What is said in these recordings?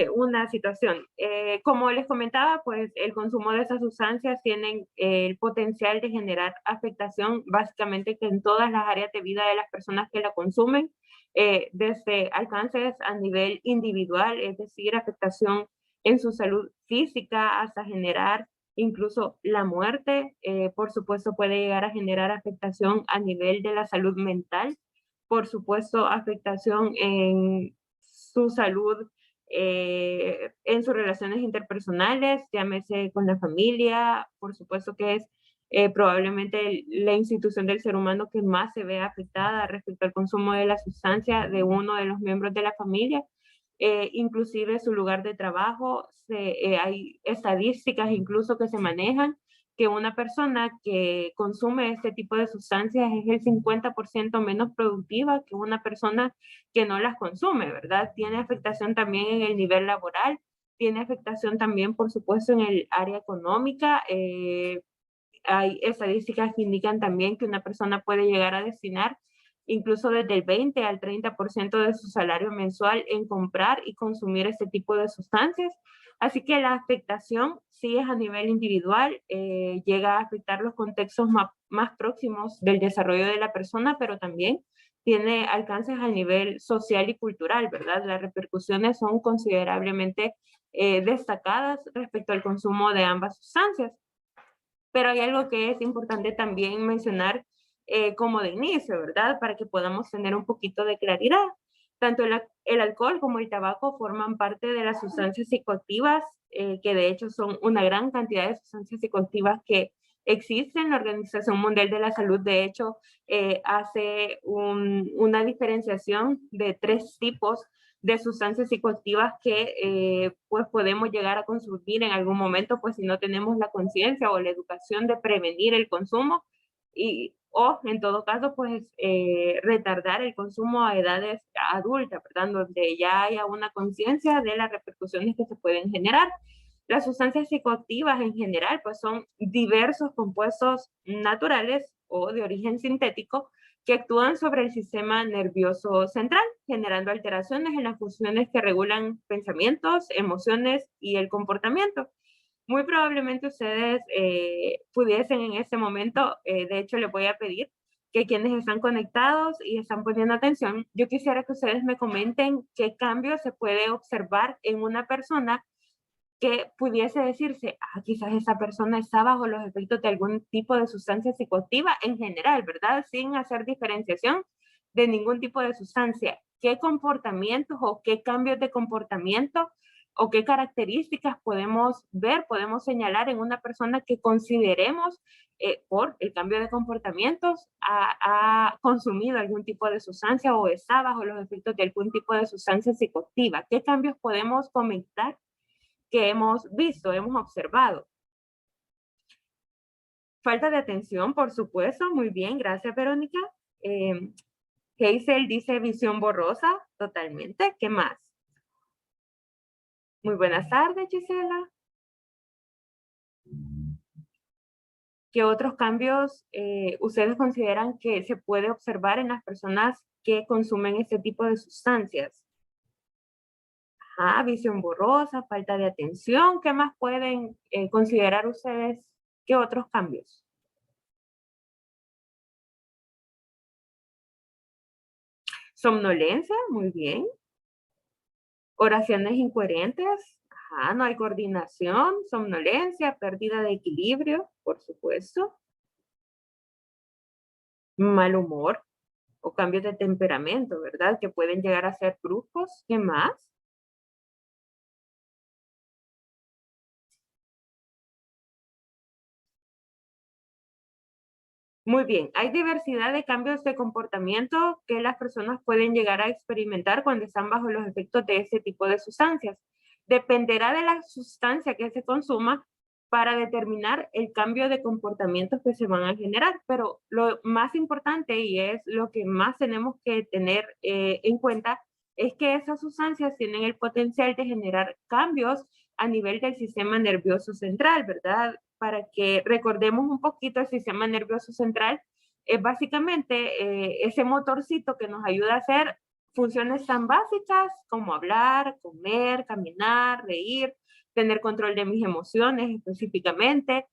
una situación. Como les comentaba, pues el consumo de esas sustancias tienen el potencial de generar afectación básicamente que en todas las áreas de vida de las personas que la consumen, desde alcances a nivel individual, es decir, afectación en su salud física, hasta generar incluso la muerte. Por supuesto, puede llegar a generar afectación a nivel de la salud mental, por supuesto, afectación en su salud, en sus relaciones interpersonales, llámese con la familia. Por supuesto que es probablemente la institución del ser humano que más se ve afectada respecto al consumo de la sustancia de uno de los miembros de la familia. Inclusive su lugar de trabajo, hay estadísticas incluso que se manejan que una persona que consume este tipo de sustancias es el 50% menos productiva que una persona que no las consume, ¿verdad? Tiene afectación también en el nivel laboral, tiene afectación también, por supuesto, en el área económica. Hay estadísticas que indican también que una persona puede llegar a destinar incluso desde el 20 al 30% de su salario mensual en comprar y consumir este tipo de sustancias. Así que la afectación sí es a nivel individual, llega a afectar los contextos más próximos del desarrollo de la persona, pero también tiene alcances a nivel social y cultural, ¿verdad? Las repercusiones son considerablemente destacadas respecto al consumo de ambas sustancias. Pero hay algo que es importante también mencionar como de inicio, ¿verdad? Para que podamos tener un poquito de claridad. Tanto el alcohol como el tabaco forman parte de las sustancias psicoactivas, que de hecho son una gran cantidad de sustancias psicoactivas que existen. La Organización Mundial de la Salud, de hecho, hace una diferenciación de 3 tipos de sustancias psicoactivas que pues podemos llegar a consumir en algún momento, pues si no tenemos la conciencia o la educación de prevenir el consumo, o en todo caso pues retardar el consumo a edades adultas, ¿verdad? Donde ya haya una conciencia de las repercusiones que se pueden generar. Las sustancias psicoactivas en general pues son diversos compuestos naturales o de origen sintético que actúan sobre el sistema nervioso central, generando alteraciones en las funciones que regulan pensamientos, emociones y el comportamiento. Muy probablemente ustedes pudiesen en este momento, de hecho les voy a pedir que quienes están conectados y están poniendo atención, yo quisiera que ustedes me comenten qué cambio se puede observar en una persona que pudiese decirse, quizás esa persona está bajo los efectos de algún tipo de sustancia psicoactiva en general, ¿verdad? Sin hacer diferenciación de ningún tipo de sustancia. ¿Qué comportamientos o qué cambios de comportamiento o qué características podemos ver, podemos señalar en una persona que consideremos por el cambio de comportamientos ha consumido algún tipo de sustancia o está bajo los efectos de algún tipo de sustancia psicoactiva? ¿Qué cambios podemos comentar que hemos visto, hemos observado? Falta de atención, por supuesto. Muy bien, gracias, Verónica. Hazel dice visión borrosa, totalmente. ¿Qué más? Muy buenas tardes, Gisela. ¿Qué otros cambios ustedes consideran que se puede observar en las personas que consumen este tipo de sustancias? Visión borrosa, falta de atención. ¿Qué más pueden considerar ustedes? ¿Qué otros cambios? Somnolencia, muy bien. Oraciones incoherentes, no hay coordinación, somnolencia, pérdida de equilibrio, por supuesto. Mal humor o cambios de temperamento, ¿verdad? Que pueden llegar a ser bruscos. ¿Qué más? Muy bien, hay diversidad de cambios de comportamiento que las personas pueden llegar a experimentar cuando están bajo los efectos de ese tipo de sustancias. Dependerá de la sustancia que se consuma para determinar el cambio de comportamientos que se van a generar, pero lo más importante y es lo que más tenemos que tener en cuenta es que esas sustancias tienen el potencial de generar cambios a nivel del sistema nervioso central, ¿verdad? Para que recordemos un poquito el sistema nervioso central, es básicamente ese motorcito que nos ayuda a hacer funciones tan básicas como hablar, comer, caminar, reír, tener control de mis emociones específicamente.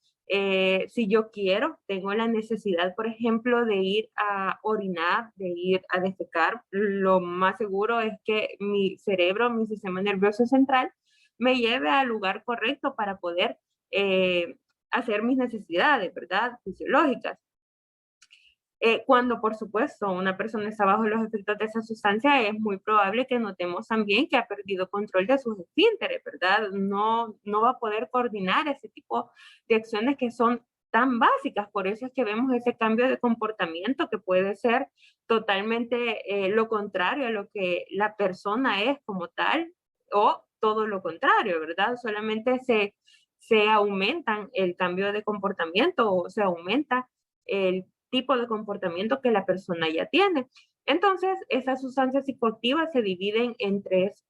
Si yo quiero, tengo la necesidad, por ejemplo, de ir a orinar, de ir a defecar, lo más seguro es que mi cerebro, mi sistema nervioso central, me lleve al lugar correcto para poder hacer mis necesidades, ¿verdad? Fisiológicas. Cuando, por supuesto, una persona está bajo los efectos de esa sustancia, es muy probable que notemos también que ha perdido control de sus esfínteres, ¿verdad? No va a poder coordinar ese tipo de acciones que son tan básicas. Por eso es que vemos ese cambio de comportamiento que puede ser totalmente lo contrario a lo que la persona es como tal o todo lo contrario, ¿verdad? Solamente se aumentan el cambio de comportamiento o se aumenta el tipo de comportamiento que la persona ya tiene. Entonces, esas sustancias psicoactivas se dividen en tres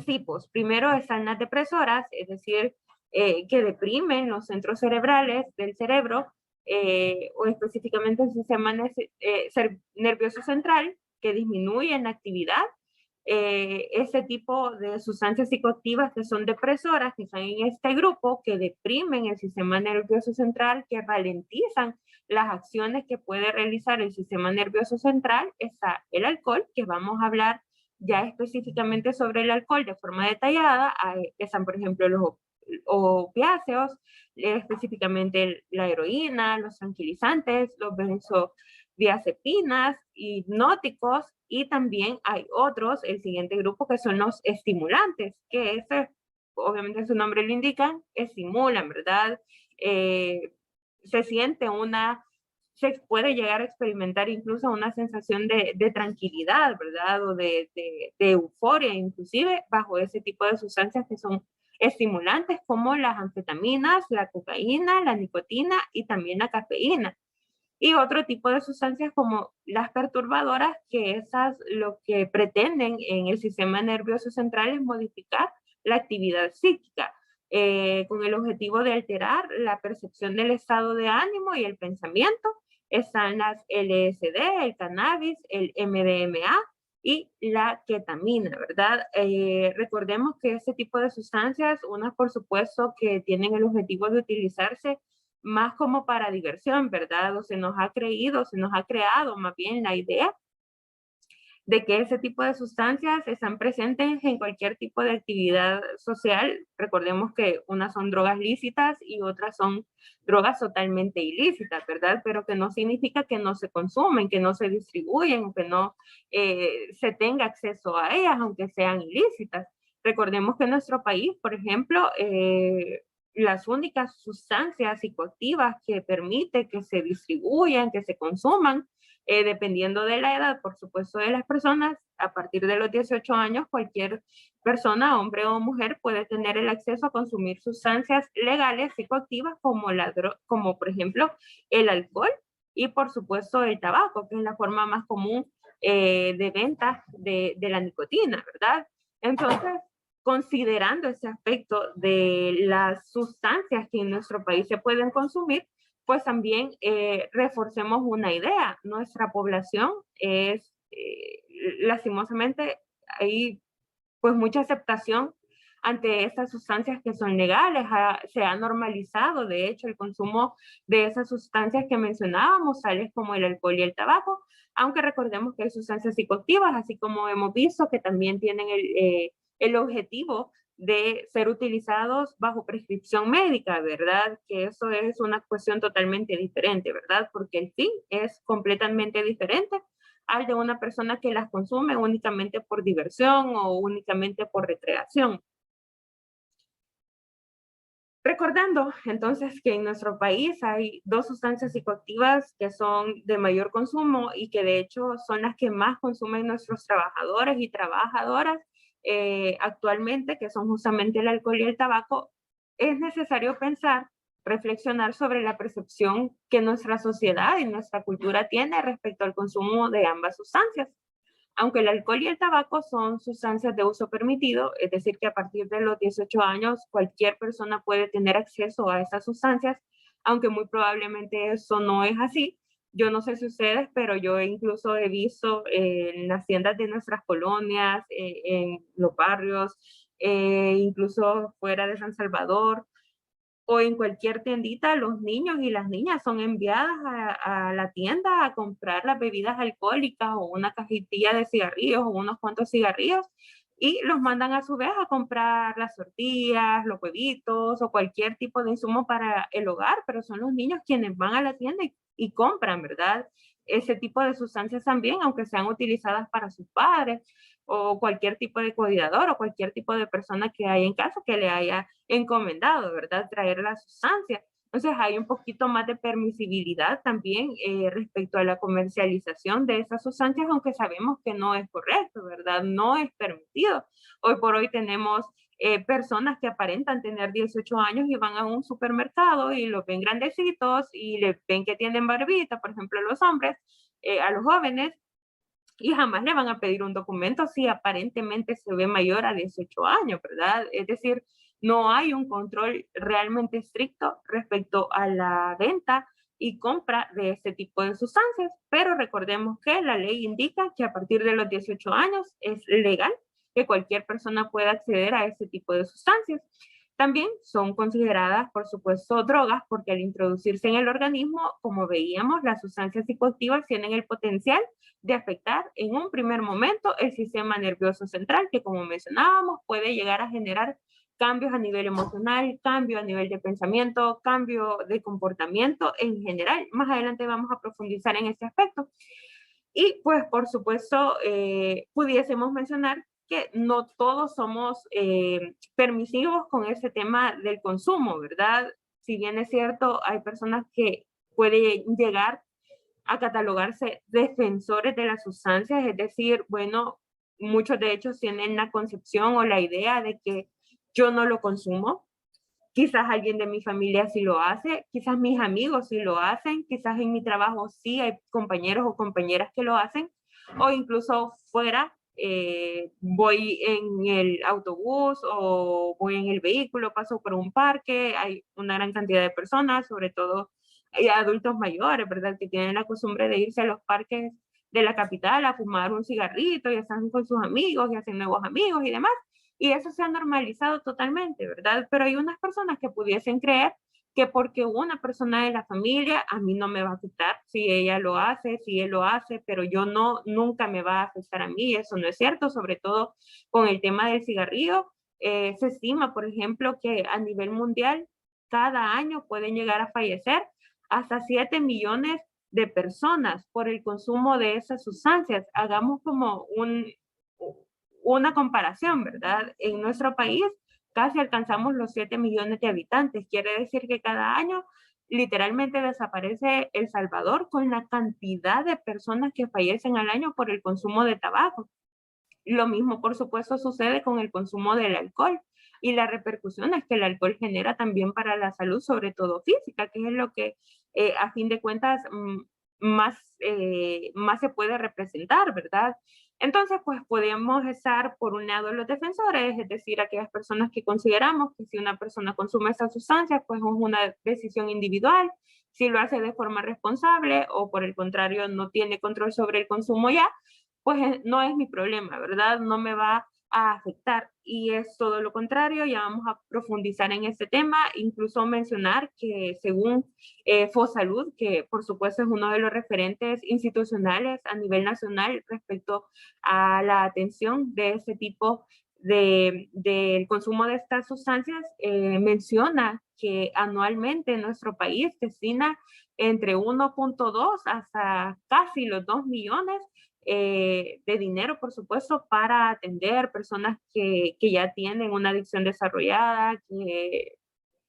tipos. Primero están las depresoras, es decir, que deprimen los centros cerebrales del cerebro, o específicamente el sistema nervioso central, que disminuyen la actividad. Ese tipo de sustancias psicoactivas que son depresoras, que están en este grupo, que deprimen el sistema nervioso central, que ralentizan las acciones que puede realizar el sistema nervioso central, está el alcohol, que vamos a hablar ya específicamente sobre el alcohol de forma detallada. Están, por ejemplo, los opiáceos, específicamente la heroína, los tranquilizantes, los benzodiazepinas, hipnóticos, y también hay otros, el siguiente grupo, que son los estimulantes, que ese, obviamente su nombre lo indica, estimulan, ¿verdad? Se siente se puede llegar a experimentar incluso una sensación de tranquilidad, ¿verdad? O de euforia, inclusive bajo ese tipo de sustancias que son estimulantes, como las anfetaminas, la cocaína, la nicotina y también la cafeína. Y otro tipo de sustancias como las perturbadoras, que esas lo que pretenden en el sistema nervioso central es modificar la actividad psíquica, con el objetivo de alterar la percepción del estado de ánimo y el pensamiento. Están las LSD, el cannabis, el MDMA y la ketamina, ¿verdad? Recordemos que este tipo de sustancias, unas por supuesto que tienen el objetivo de utilizarse más como para diversión, ¿verdad? O se nos ha creado más bien la idea de que ese tipo de sustancias están presentes en cualquier tipo de actividad social. Recordemos que unas son drogas lícitas y otras son drogas totalmente ilícitas, ¿verdad? Pero que no significa que no se consumen, que no se distribuyen, que no se tenga acceso a ellas, aunque sean ilícitas. Recordemos que en nuestro país, por ejemplo, las únicas sustancias psicoactivas que permite que se distribuyan, que se consuman, dependiendo de la edad, por supuesto, de las personas, a partir de los 18 años, cualquier persona, hombre o mujer, puede tener el acceso a consumir sustancias legales psicoactivas como por ejemplo el alcohol y por supuesto el tabaco, que es la forma más común de venta de la nicotina, ¿verdad? Entonces, considerando ese aspecto de las sustancias que en nuestro país se pueden consumir, pues también reforcemos una idea. Nuestra población es, lastimosamente, hay pues mucha aceptación ante estas sustancias que son legales. Se ha normalizado, de hecho, el consumo de esas sustancias que mencionábamos, tales como el alcohol y el tabaco, aunque recordemos que hay sustancias psicoactivas, así como hemos visto que también tienen el objetivo de ser utilizados bajo prescripción médica, ¿verdad? Que eso es una cuestión totalmente diferente, ¿verdad? Porque el fin es completamente diferente al de una persona que las consume únicamente por diversión o únicamente por recreación. Recordando entonces que en nuestro país hay dos sustancias psicoactivas que son de mayor consumo y que de hecho son las que más consumen nuestros trabajadores y trabajadoras actualmente, que son justamente el alcohol y el tabaco. Es necesario pensar, reflexionar sobre la percepción que nuestra sociedad y nuestra cultura tiene respecto al consumo de ambas sustancias. Aunque el alcohol y el tabaco son sustancias de uso permitido, es decir, que a partir de los 18 años cualquier persona puede tener acceso a esas sustancias, aunque muy probablemente eso no es así. Yo no sé si ustedes, pero yo incluso he visto en las tiendas de nuestras colonias, en los barrios, incluso fuera de San Salvador, o en cualquier tiendita, los niños y las niñas son enviadas a la tienda a comprar las bebidas alcohólicas o una cajetilla de cigarrillos o unos cuantos cigarrillos y los mandan a su vez a comprar las tortillas, los huevitos o cualquier tipo de insumo para el hogar, pero son los niños quienes van a la tienda y compran, ¿verdad? Ese tipo de sustancias también, aunque sean utilizadas para sus padres o cualquier tipo de cuidador o cualquier tipo de persona que haya en casa que le haya encomendado, ¿verdad? Traer la sustancia. Entonces hay un poquito más de permisibilidad también respecto a la comercialización de esas sustancias, aunque sabemos que no es correcto, ¿verdad? No es permitido. Hoy por hoy tenemos personas que aparentan tener 18 años y van a un supermercado y los ven grandecitos y le ven que tienen barbita, por ejemplo, los hombres, a los jóvenes, y jamás le van a pedir un documento si aparentemente se ve mayor a 18 años, ¿verdad? Es decir, no hay un control realmente estricto respecto a la venta y compra de este tipo de sustancias, pero recordemos que la ley indica que a partir de los 18 años es legal que cualquier persona pueda acceder a este tipo de sustancias. También son consideradas, por supuesto, drogas porque al introducirse en el organismo, como veíamos, las sustancias psicoactivas tienen el potencial de afectar en un primer momento el sistema nervioso central, que como mencionábamos puede llegar a generar cambios a nivel emocional, cambio a nivel de pensamiento, cambio de comportamiento en general. Más adelante vamos a profundizar en este aspecto. Y pues por supuesto pudiésemos mencionar que no todos somos permisivos con ese tema del consumo, ¿verdad? Si bien es cierto, hay personas que pueden llegar a catalogarse defensores de las sustancias, es decir, bueno, muchos de ellos tienen la concepción o la idea de que yo no lo consumo, quizás alguien de mi familia sí lo hace, quizás mis amigos sí lo hacen, quizás en mi trabajo sí hay compañeros o compañeras que lo hacen, o incluso fuera, voy en el autobús o voy en el vehículo, paso por un parque, hay una gran cantidad de personas, sobre todo hay adultos mayores, ¿verdad? Que tienen la costumbre de irse a los parques de la capital a fumar un cigarrito y están con sus amigos y hacen nuevos amigos y demás. Y eso se ha normalizado totalmente, ¿verdad? Pero hay unas personas que pudiesen creer que porque una persona de la familia a mí no me va a afectar si ella lo hace, si él lo hace, pero yo no, nunca me va a afectar a mí. Eso no es cierto, sobre todo con el tema del cigarrillo. Se estima, por ejemplo, que a nivel mundial cada año pueden llegar a fallecer hasta 7 millones de personas por el consumo de esas sustancias. Hagamos como una comparación, ¿verdad? En nuestro país casi alcanzamos los 7 millones de habitantes. Quiere decir que cada año literalmente desaparece El Salvador con la cantidad de personas que fallecen al año por el consumo de tabaco. Lo mismo, por supuesto, sucede con el consumo del alcohol y las repercusiones que el alcohol genera también para la salud, sobre todo física, que es lo que a fin de cuentas más se puede representar, ¿verdad? Entonces, pues podemos estar por un lado los defensores, es decir, aquellas personas que consideramos que si una persona consume estas sustancias, pues es una decisión individual, si lo hace de forma responsable o por el contrario no tiene control sobre el consumo ya, pues no es mi problema, ¿verdad? No me va a afectar. Y es todo lo contrario, ya vamos a profundizar en este tema, incluso mencionar que según FOSalud, que por supuesto es uno de los referentes institucionales a nivel nacional respecto a la atención de este tipo del consumo de estas sustancias, menciona que anualmente en nuestro país destina entre 1.2 hasta casi los 2 millones de dinero, por supuesto, para atender personas que ya tienen una adicción desarrollada, que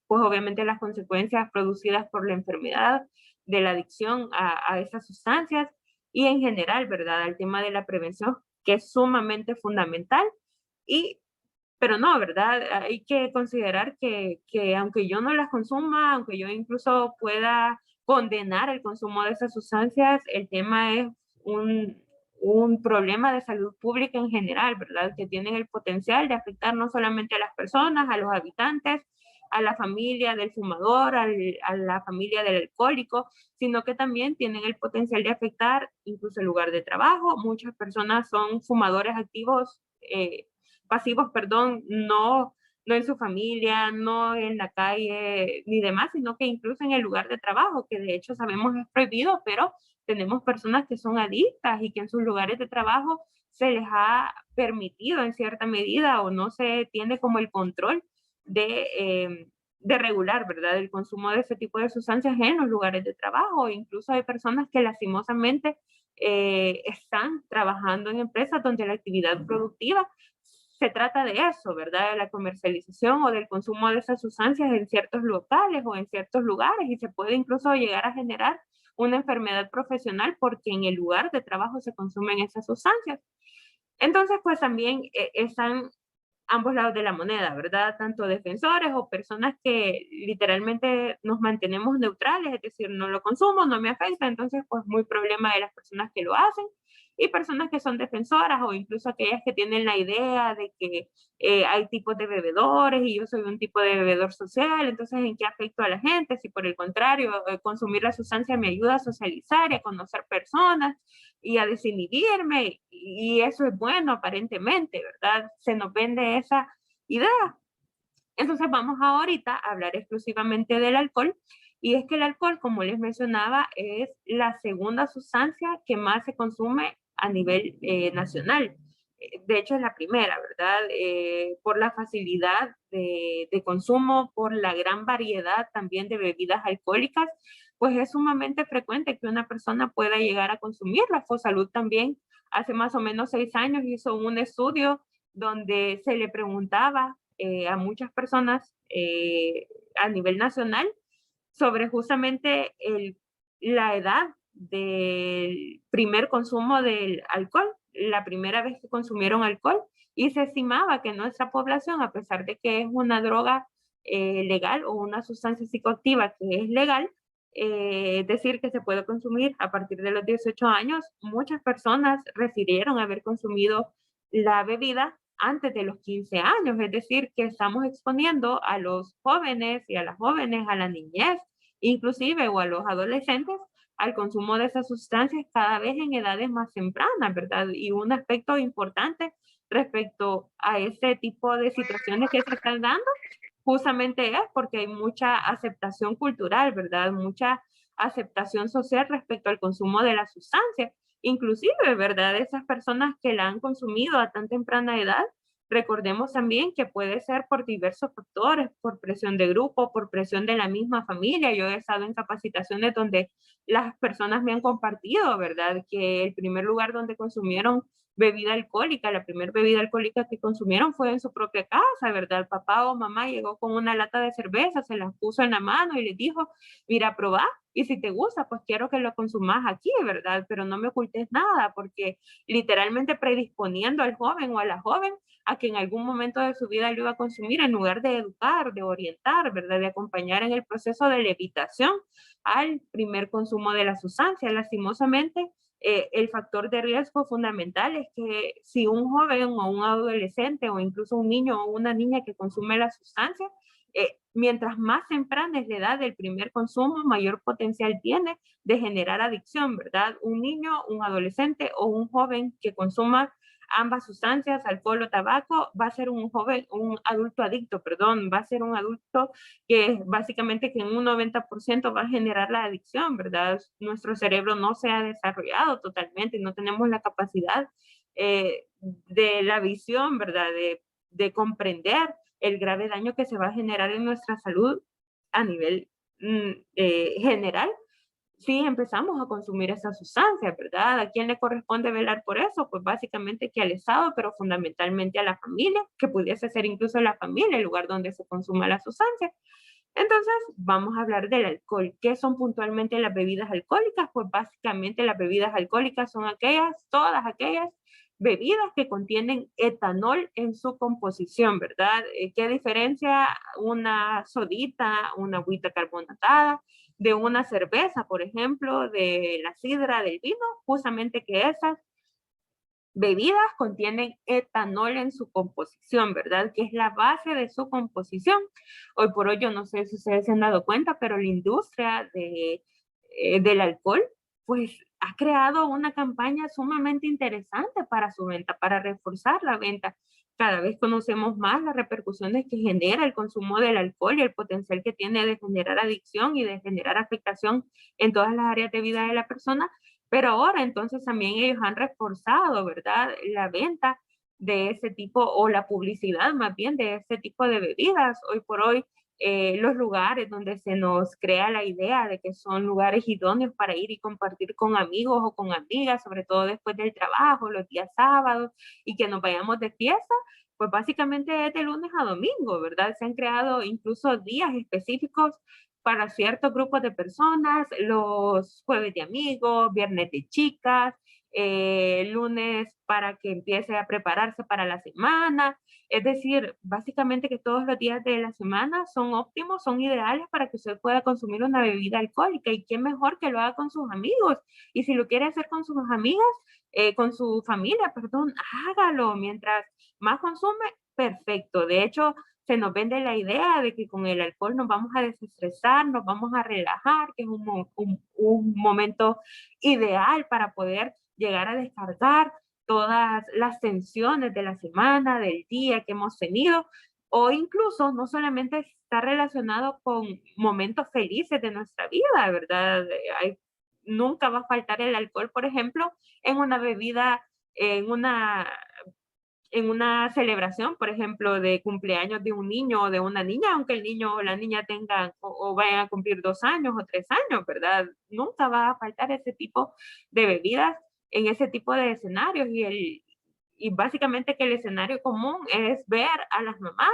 pues obviamente las consecuencias producidas por la enfermedad de la adicción a esas sustancias y en general, ¿verdad? El tema de la prevención, que es sumamente fundamental. Y, pero no, ¿verdad? Hay que considerar que aunque yo no las consuma, aunque yo incluso pueda condenar el consumo de esas sustancias, el tema es un, un problema de salud pública en general, ¿verdad? Que tienen el potencial de afectar no solamente a las personas, a los habitantes, a la familia del fumador, a la familia del alcohólico, sino que también tienen el potencial de afectar incluso el lugar de trabajo. Muchas personas son fumadores activos, pasivos, perdón, no en su familia, no en la calle ni demás, sino que incluso en el lugar de trabajo, que de hecho sabemos es prohibido, pero tenemos personas que son adictas y que en sus lugares de trabajo se les ha permitido en cierta medida o no se tiene como el control de regular, ¿verdad? El consumo de ese tipo de sustancias en los lugares de trabajo. Incluso hay personas que lastimosamente están trabajando en empresas donde la actividad productiva se trata de eso, ¿verdad? De la comercialización o del consumo de esas sustancias en ciertos locales o en ciertos lugares y se puede incluso llegar a generar una enfermedad profesional porque en el lugar de trabajo se consumen esas sustancias. Entonces, pues también están ambos lados de la moneda, ¿verdad? Tanto defensores o personas que literalmente nos mantenemos neutrales, es decir, no lo consumo, no me afecta, entonces pues muy problema de las personas que lo hacen y personas que son defensoras o incluso aquellas que tienen la idea de que hay tipos de bebedores y yo soy un tipo de bebedor social, entonces ¿en qué afecto a la gente? Si por el contrario, consumir la sustancia me ayuda a socializar y a conocer personas y a desinhibirme, y eso es bueno aparentemente, ¿verdad? Se nos vende esa idea. Entonces vamos ahorita a hablar exclusivamente del alcohol, y es que el alcohol, como les mencionaba, es la segunda sustancia que más se consume a nivel nacional. De hecho, es la primera, ¿verdad? Por la facilidad de consumo, por la gran variedad también de bebidas alcohólicas, pues es sumamente frecuente que una persona pueda llegar a consumirla. Fosalud también hace más o menos 6 años hizo un estudio donde se le preguntaba a muchas personas a nivel nacional sobre justamente la edad del primer consumo del alcohol, la primera vez que consumieron alcohol, y se estimaba que nuestra población, a pesar de que es una droga legal o una sustancia psicoactiva que es legal, es decir, que se puede consumir a partir de los 18 años, muchas personas refirieron haber consumido la bebida antes de los 15 años, es decir, que estamos exponiendo a los jóvenes y a las jóvenes, a la niñez, inclusive o a los adolescentes, al consumo de esas sustancias cada vez en edades más tempranas, ¿verdad? Y un aspecto importante respecto a ese tipo de situaciones que se están dando, justamente es porque hay mucha aceptación cultural, ¿verdad? Mucha aceptación social respecto al consumo de la sustancia. Inclusive, ¿verdad? Esas personas que la han consumido a tan temprana edad, recordemos también que puede ser por diversos factores, por presión de grupo, por presión de la misma familia. Yo he estado en capacitaciones donde las personas me han compartido, ¿verdad? Que el primer lugar donde consumieron bebida alcohólica, la primera bebida alcohólica que consumieron fue en su propia casa, ¿verdad? El papá o mamá llegó con una lata de cerveza, se la puso en la mano y les dijo, mira, probá, y si te gusta, pues quiero que lo consumas aquí, ¿verdad? Pero no me ocultes nada, porque literalmente predisponiendo al joven o a la joven a que en algún momento de su vida lo iba a consumir en lugar de educar, de orientar, ¿verdad? De acompañar en el proceso de la evitación al primer consumo de la sustancia. Lastimosamente, el factor de riesgo fundamental es que si un joven o un adolescente o incluso un niño o una niña que consume la sustancia, mientras más temprana es la edad del primer consumo, mayor potencial tiene de generar adicción, ¿verdad? Un niño, un adolescente o un joven que consuma ambas sustancias, alcohol o tabaco, va a ser un joven, un adulto adicto, perdón, va a ser un adulto que básicamente que en un 90% va a generar la adicción, ¿verdad? Nuestro cerebro no se ha desarrollado totalmente, no tenemos la capacidad de la visión, ¿verdad? De comprender el grave daño que se va a generar en nuestra salud a nivel general si empezamos a consumir esas sustancias, ¿verdad? ¿A quién le corresponde velar por eso? Pues básicamente que al Estado, pero fundamentalmente a la familia, que pudiese ser incluso la familia el lugar donde se consuma la sustancia. Entonces, vamos a hablar del alcohol. ¿Qué son puntualmente las bebidas alcohólicas? Pues básicamente las bebidas alcohólicas son aquellas, todas aquellas bebidas que contienen etanol en su composición, ¿verdad? ¿Qué diferencia una sodita, una agüita carbonatada, de una cerveza, por ejemplo, de la sidra, del vino? Justamente que esas bebidas contienen etanol en su composición, ¿verdad? Que es la base de su composición. Hoy por hoy, yo no sé si ustedes se han dado cuenta, pero la industria del alcohol, pues ha creado una campaña sumamente interesante para su venta, para reforzar la venta. Cada vez conocemos más las repercusiones que genera el consumo del alcohol y el potencial que tiene de generar adicción y de generar afectación en todas las áreas de vida de la persona. Pero ahora entonces también ellos han reforzado, ¿verdad? La venta de ese tipo o la publicidad más bien de ese tipo de bebidas. Hoy por hoy, los lugares donde se nos crea la idea de que son lugares idóneos para ir y compartir con amigos o con amigas, sobre todo después del trabajo, los días sábados, y que nos vayamos de fiesta, pues básicamente es de lunes a domingo, ¿verdad? Se han creado incluso días específicos para ciertos grupos de personas, los jueves de amigos, viernes de chicas, lunes para que empiece a prepararse para la semana. Es decir, básicamente que todos los días de la semana son óptimos, son ideales para que usted pueda consumir una bebida alcohólica. Y qué mejor que lo haga con sus amigos. Y si lo quiere hacer con sus amigas, con su familia, perdón, hágalo. Mientras más consume, perfecto. De hecho, se nos vende la idea de que con el alcohol nos vamos a desestresar, nos vamos a relajar, que es un momento ideal para poder llegar a descargar todas las tensiones de la semana, del día que hemos tenido, o incluso no solamente está relacionado con momentos felices de nuestra vida, ¿verdad? Nunca va a faltar el alcohol, por ejemplo, en una bebida, en una celebración, por ejemplo, de cumpleaños de un niño o de una niña, aunque el niño o la niña tengan o vayan a cumplir 2 años o 3 años, ¿verdad? Nunca va a faltar ese tipo de bebidas en ese tipo de escenarios y básicamente que el escenario común es ver a las mamás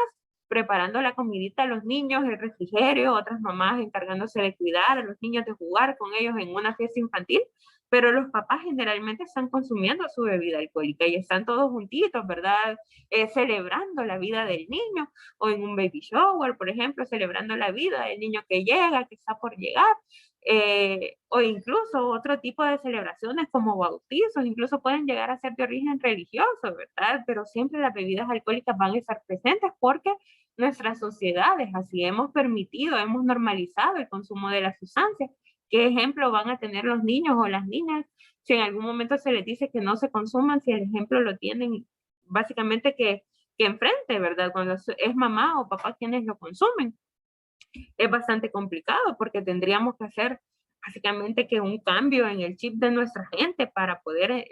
preparando la comidita a los niños, el refrigerio, otras mamás encargándose de cuidar a los niños, de jugar con ellos en una fiesta infantil, pero los papás generalmente están consumiendo su bebida alcohólica y están todos juntitos, ¿verdad? Celebrando la vida del niño o en un baby shower, por ejemplo, celebrando la vida del niño que llega, que está por llegar. O incluso otro tipo de celebraciones como bautizos, incluso pueden llegar a ser de origen religioso, ¿verdad? Pero siempre las bebidas alcohólicas van a estar presentes porque nuestras sociedades así hemos permitido, hemos normalizado el consumo de las sustancias. ¿Qué ejemplo van a tener los niños o las niñas si en algún momento se les dice que no se consuman, si el ejemplo lo tienen básicamente que enfrente, ¿verdad? Cuando es mamá o papá quienes lo consumen? Es bastante complicado porque tendríamos que hacer básicamente que un cambio en el chip de nuestra gente para poder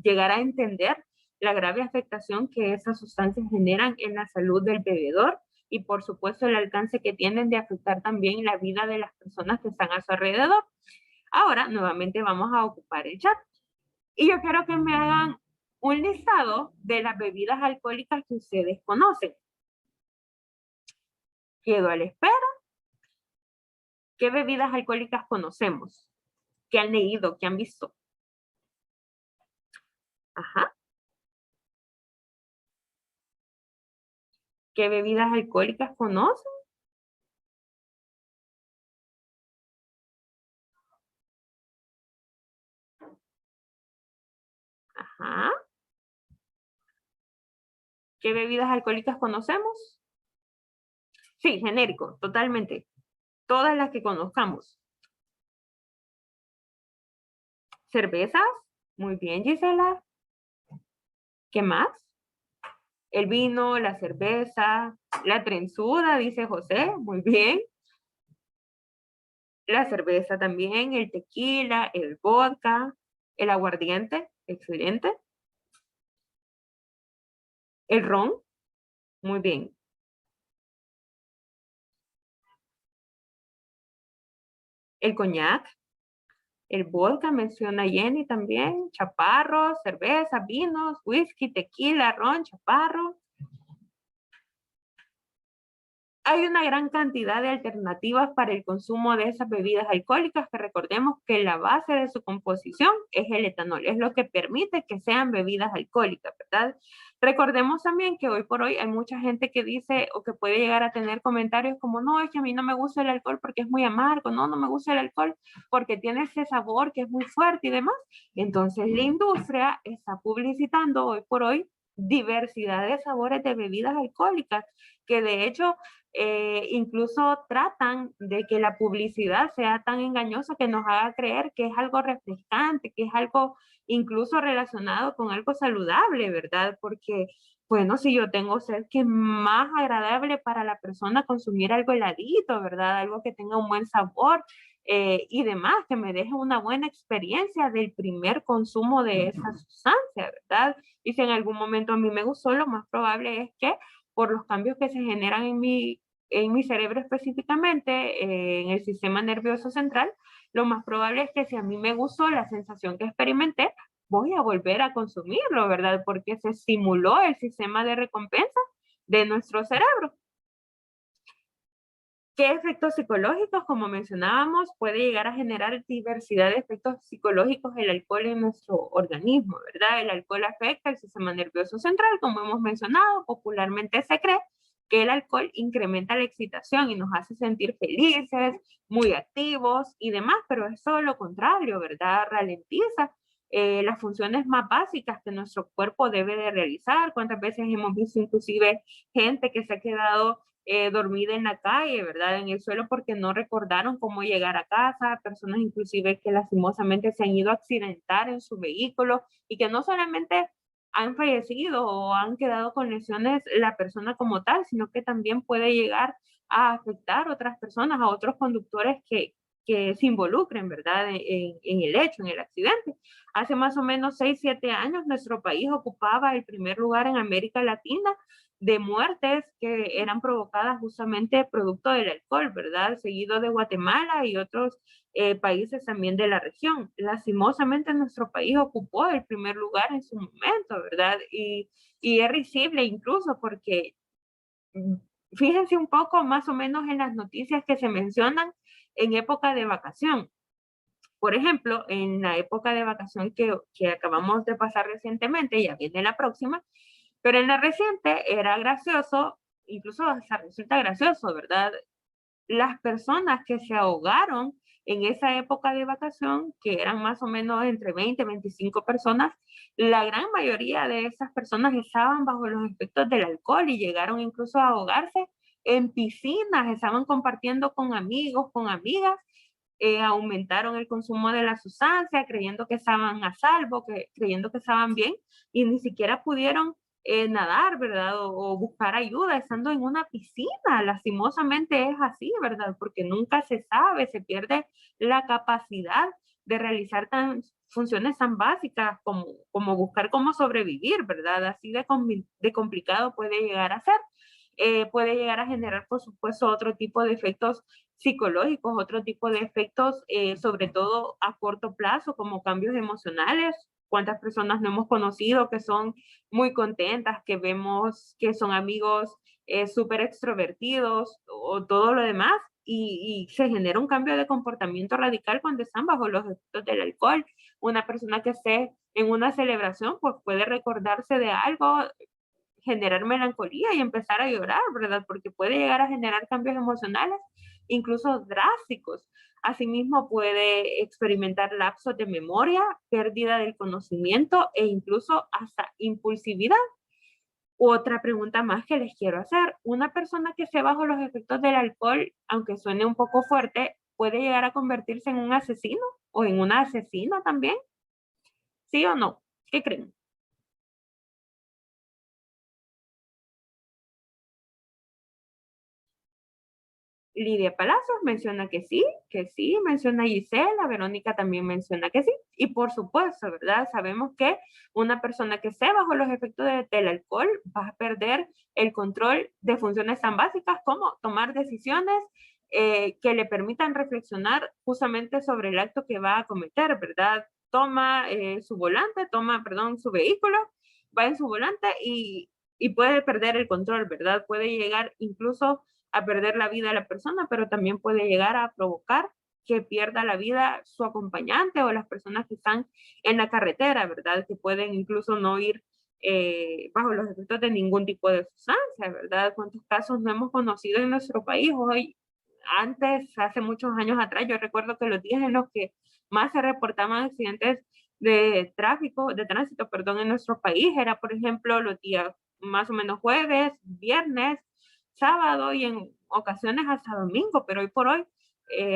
llegar a entender la grave afectación que esas sustancias generan en la salud del bebedor y por supuesto el alcance que tienen de afectar también la vida de las personas que están a su alrededor. Ahora nuevamente vamos a ocupar el chat y yo quiero que me hagan un listado de las bebidas alcohólicas que ustedes conocen. Quedo a la espera. ¿Qué bebidas alcohólicas conocemos? ¿Qué han leído? ¿Qué han visto? Ajá. ¿Qué bebidas alcohólicas conocen? Ajá. ¿Qué bebidas alcohólicas conocemos? Sí, genérico, totalmente. Todas las que conozcamos. ¿Cervezas? Muy bien, Gisela. ¿Qué más? El vino, la cerveza, la trenzuda, dice José. Muy bien. La cerveza también, el tequila, el vodka, el aguardiente. Excelente. El ron. Muy bien. El coñac. El vodka menciona Jenny también, chaparro, cerveza, vinos, whisky, tequila, ron, chaparro. Hay una gran cantidad de alternativas para el consumo de esas bebidas alcohólicas, que recordemos que la base de su composición es el etanol, es lo que permite que sean bebidas alcohólicas, ¿verdad? Recordemos también que hoy por hoy hay mucha gente que dice o que puede llegar a tener comentarios como, no, es que a mí no me gusta el alcohol porque es muy amargo, no, no me gusta el alcohol porque tiene ese sabor que es muy fuerte y demás. Entonces la industria está publicitando hoy por hoy diversidad de sabores de bebidas alcohólicas, que de hecho incluso tratan de que la publicidad sea tan engañosa que nos haga creer que es algo refrescante, que es algo incluso relacionado con algo saludable, ¿verdad? Porque, bueno, si yo tengo sed, que es más agradable para la persona consumir algo heladito, ¿verdad? Algo que tenga un buen sabor y demás, que me deje una buena experiencia del primer consumo de esa sustancia, ¿verdad? Y si en algún momento a mí me gustó, lo más probable es que por los cambios que se generan en mi cerebro específicamente, en el sistema nervioso central, lo más probable es que si a mí me gustó la sensación que experimenté, voy a volver a consumirlo, ¿verdad? Porque se estimuló el sistema de recompensa de nuestro cerebro. ¿Qué efectos psicológicos? Como mencionábamos, puede llegar a generar diversidad de efectos psicológicos el alcohol en nuestro organismo, ¿verdad? El alcohol afecta el sistema nervioso central, como hemos mencionado, popularmente se cree que el alcohol incrementa la excitación y nos hace sentir felices, muy activos y demás, pero es todo lo contrario, ¿verdad? Ralentiza las funciones más básicas que nuestro cuerpo debe de realizar. ¿Cuántas veces hemos visto inclusive gente que se ha quedado dormida en la calle, ¿verdad? En el suelo porque no recordaron cómo llegar a casa, personas inclusive que lastimosamente se han ido a accidentar en su vehículo y que no solamente han fallecido o han quedado con lesiones la persona como tal, sino que también puede llegar a afectar a otras personas, a otros conductores que se involucren, ¿verdad? En el hecho, en el accidente. Hace más o menos 6, 7 años, nuestro país ocupaba el primer lugar en América Latina de muertes que eran provocadas justamente producto del alcohol, ¿verdad? Seguido de Guatemala y otros países también de la región. Lastimosamente nuestro país ocupó el primer lugar en su momento, ¿verdad? Y es risible incluso porque mm, fíjense un poco más o menos en las noticias que se mencionan en época de vacación. Por ejemplo, en la época de vacación que acabamos de pasar recientemente, ya viene la próxima, pero en la reciente era gracioso, incluso hasta resulta gracioso, ¿verdad? Las personas que se ahogaron en esa época de vacación, que eran más o menos entre 20 y 25 personas, la gran mayoría de esas personas estaban bajo los efectos del alcohol y llegaron incluso a ahogarse en piscinas, estaban compartiendo con amigos, con amigas, aumentaron el consumo de la sustancia, creyendo que estaban a salvo, creyendo que estaban bien, y ni siquiera pudieron nadar, ¿verdad? O buscar ayuda estando en una piscina. Lastimosamente es así, ¿verdad? Porque nunca se sabe, se pierde la capacidad de realizar funciones tan básicas como buscar cómo sobrevivir, ¿verdad? Así de complicado puede llegar a ser. Puede llegar a generar, por supuesto, otro tipo de efectos psicológicos, otro tipo de efectos, sobre todo a corto plazo, como cambios emocionales. ¿Cuántas personas no hemos conocido que son muy contentas, que vemos que son amigos súper extrovertidos o todo lo demás? Y se genera un cambio de comportamiento radical cuando están bajo los efectos del alcohol. Una persona que esté en una celebración, pues puede recordarse de algo, generar melancolía y empezar a llorar, ¿verdad? Porque puede llegar a generar cambios emocionales, incluso drásticos. Asimismo, puede experimentar lapsos de memoria, pérdida del conocimiento e incluso hasta impulsividad. Otra pregunta más que les quiero hacer. Una persona que esté bajo los efectos del alcohol, aunque suene un poco fuerte, puede llegar a convertirse en un asesino o en una asesina también. ¿Sí o no? ¿Qué creen? Lidia Palacios menciona que sí, menciona Gisela, Verónica también menciona que sí. Y por supuesto, ¿verdad? Sabemos que una persona que esté bajo los efectos del alcohol va a perder el control de funciones tan básicas como tomar decisiones que le permitan reflexionar justamente sobre el acto que va a cometer, ¿verdad? Toma su volante, toma, perdón, su vehículo, va en su volante y puede perder el control, ¿verdad? Puede llegar incluso a perder la vida a la persona, pero también puede llegar a provocar que pierda la vida su acompañante o las personas que están en la carretera, ¿verdad? Que pueden incluso no ir bajo los efectos de ningún tipo de sustancia, ¿verdad? ¿Cuántos casos no hemos conocido en nuestro país hoy? Antes, hace muchos años atrás, yo recuerdo que los días en los que más se reportaban accidentes de tráfico, de tránsito, perdón, en nuestro país, era, por ejemplo, los días más o menos jueves, viernes, sábado y en ocasiones hasta domingo, pero hoy por hoy,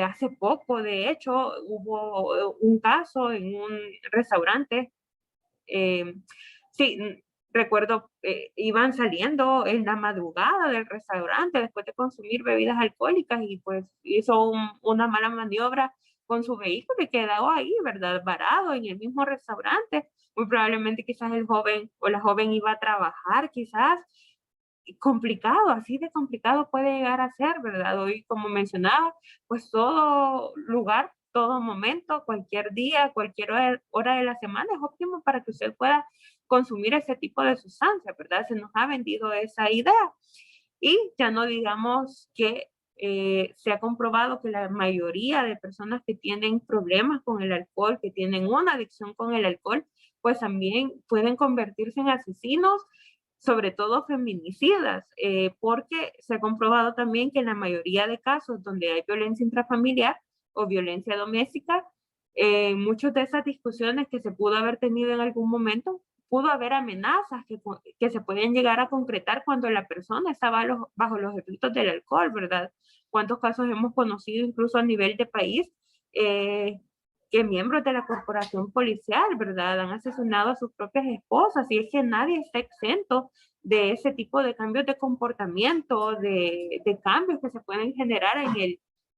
hace poco, de hecho, hubo un caso en un restaurante. Sí, recuerdo, iban saliendo en la madrugada del restaurante después de consumir bebidas alcohólicas y pues hizo una mala maniobra con su vehículo y quedó ahí, ¿verdad? Varado en el mismo restaurante. Muy probablemente quizás el joven o la joven iba a trabajar, quizás. Y complicado, así de complicado puede llegar a ser, ¿verdad? Hoy, como mencionaba, pues todo lugar, todo momento, cualquier día, cualquier hora de la semana es óptimo para que usted pueda consumir ese tipo de sustancia, ¿verdad? Se nos ha vendido esa idea. Y ya no digamos que se ha comprobado que la mayoría de personas que tienen problemas con el alcohol, que tienen una adicción con el alcohol, pues también pueden convertirse en asesinos, sobre todo feminicidas, porque se ha comprobado también que en la mayoría de casos donde hay violencia intrafamiliar o violencia doméstica, muchas de esas discusiones que se pudo haber tenido en algún momento, pudo haber amenazas que se pueden llegar a concretar cuando la persona estaba bajo los efectos del alcohol, ¿verdad? ¿Cuántos casos hemos conocido incluso a nivel de país? Eh, que miembros de la corporación policial, ¿verdad? Han asesinado a sus propias esposas y es que nadie está exento de ese tipo de cambios de comportamiento, de cambios que se pueden generar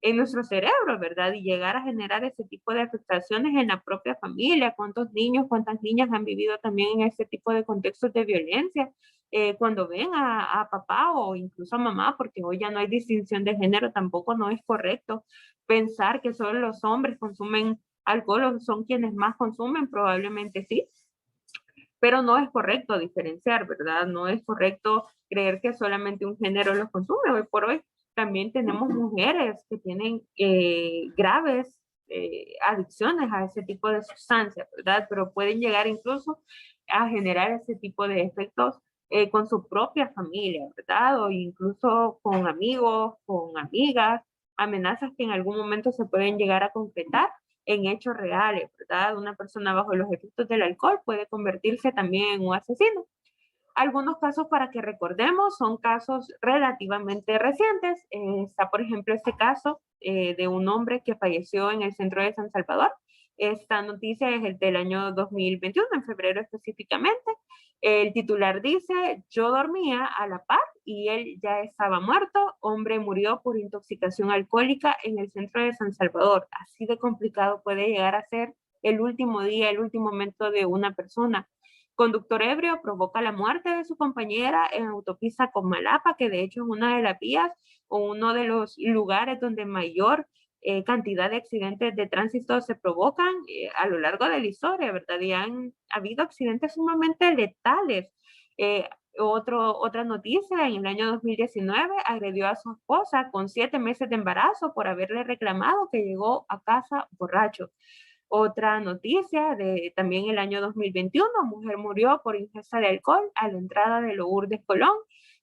en nuestro cerebro, ¿verdad? Y llegar a generar ese tipo de afectaciones en la propia familia. ¿Cuántos niños, cuántas niñas han vivido también en ese tipo de contextos de violencia? Cuando ven a papá o incluso a mamá, porque hoy ya no hay distinción de género, tampoco no es correcto pensar que solo los hombres consumen alcohol o son quienes más consumen, probablemente sí, pero no es correcto diferenciar, ¿verdad? No es correcto creer que solamente un género los consume. Hoy por hoy también tenemos mujeres que tienen graves adicciones a ese tipo de sustancias, ¿verdad? Pero pueden llegar incluso a generar ese tipo de efectos con su propia familia, ¿verdad? O incluso con amigos, con amigas, amenazas que en algún momento se pueden llegar a concretar en hechos reales, ¿verdad? Una persona bajo los efectos del alcohol puede convertirse también en un asesino. Algunos casos para que recordemos son casos relativamente recientes. Está, por ejemplo, este caso de un hombre que falleció en el centro de San Salvador. Esta noticia es el del año 2021, en febrero específicamente. El titular dice, yo dormía a la par y él ya estaba muerto. Hombre murió por intoxicación alcohólica en el centro de San Salvador. Así de complicado puede llegar a ser el último día, el último momento de una persona. Conductor ebrio provoca la muerte de su compañera en autopista Comalapa, que de hecho es una de las vías o uno de los lugares donde mayor cantidad de accidentes de tránsito se provocan a lo largo de la historia, ¿verdad? Y han habido accidentes sumamente letales. Otra noticia, en el año 2019 agredió a su esposa con 7 meses de embarazo por haberle reclamado que llegó a casa borracho. Otra noticia de también el año 2021, mujer murió por ingesta de alcohol a la entrada de Lourdes Colón.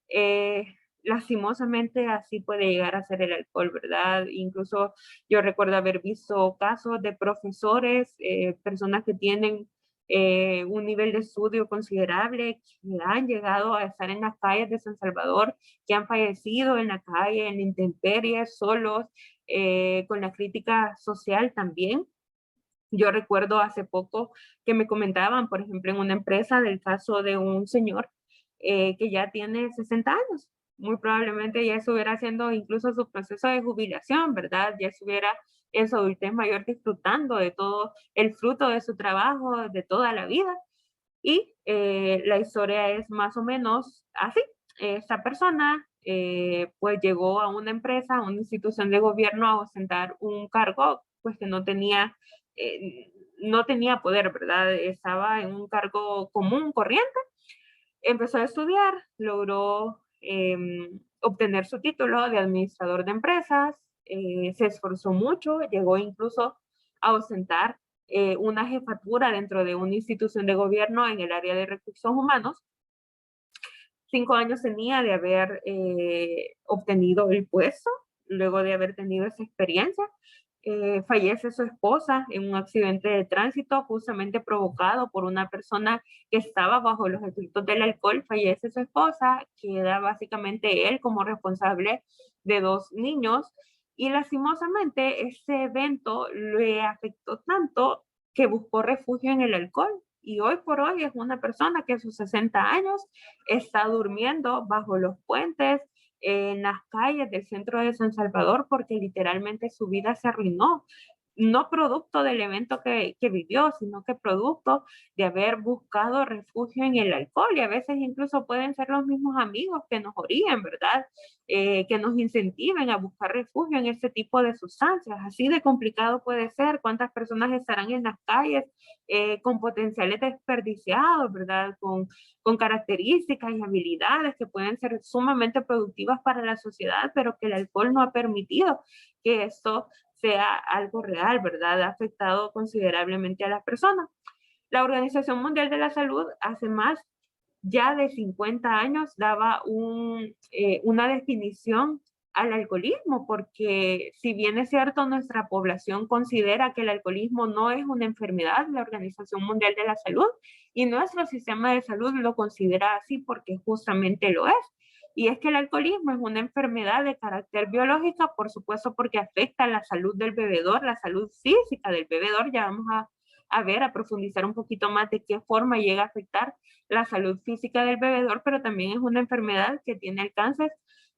Eh, Lastimosamente así puede llegar a ser el alcohol, ¿verdad? Incluso yo recuerdo haber visto casos de profesores, personas que tienen un nivel de estudio considerable, que han llegado a estar en las calles de San Salvador, que han fallecido en la calle, en la intemperie, solos, con la crítica social también. Yo recuerdo hace poco que me comentaban, por ejemplo, en una empresa del caso de un señor que ya tiene 60 años. Muy probablemente ya estuviera haciendo incluso su proceso de jubilación, ¿verdad? Ya estuviera en su adultez mayor disfrutando de todo el fruto de su trabajo, de toda la vida. Y la historia es más o menos así. Esta persona pues llegó a una empresa, a una institución de gobierno a ostentar un cargo pues que no tenía poder, ¿verdad? Estaba en un cargo común, corriente. Empezó a estudiar, logró obtener su título de administrador de empresas, se esforzó mucho, llegó incluso a ostentar una jefatura dentro de una institución de gobierno en el área de recursos humanos. 5 años tenía de haber obtenido el puesto, luego de haber tenido esa experiencia. Fallece su esposa en un accidente de tránsito justamente provocado por una persona que estaba bajo los efectos del alcohol. Fallece su esposa, queda básicamente él como responsable de 2 niños y lastimosamente este evento le afectó tanto que buscó refugio en el alcohol y hoy por hoy es una persona que a sus 60 años está durmiendo bajo los puentes, en las calles del centro de San Salvador, porque literalmente su vida se arruinó. No producto del evento que vivió, sino que producto de haber buscado refugio en el alcohol. Y a veces incluso pueden ser los mismos amigos que nos orillen, ¿verdad? Que nos incentiven a buscar refugio en ese tipo de sustancias. Así de complicado puede ser. ¿Cuántas personas estarán en las calles con potenciales desperdiciados, ¿verdad? Con características y habilidades que pueden ser sumamente productivas para la sociedad, pero que el alcohol no ha permitido que esto sea algo real, ¿verdad? Ha afectado considerablemente a las personas. La Organización Mundial de la Salud hace más ya de 50 años daba una definición al alcoholismo, porque si bien es cierto, nuestra población considera que el alcoholismo no es una enfermedad, la Organización Mundial de la Salud y nuestro sistema de salud lo considera así porque justamente lo es. Y es que el alcoholismo es una enfermedad de carácter biológico, por supuesto, porque afecta la salud del bebedor, la salud física del bebedor. Ya vamos a ver, a profundizar un poquito más de qué forma llega a afectar la salud física del bebedor, pero también es una enfermedad que tiene alcances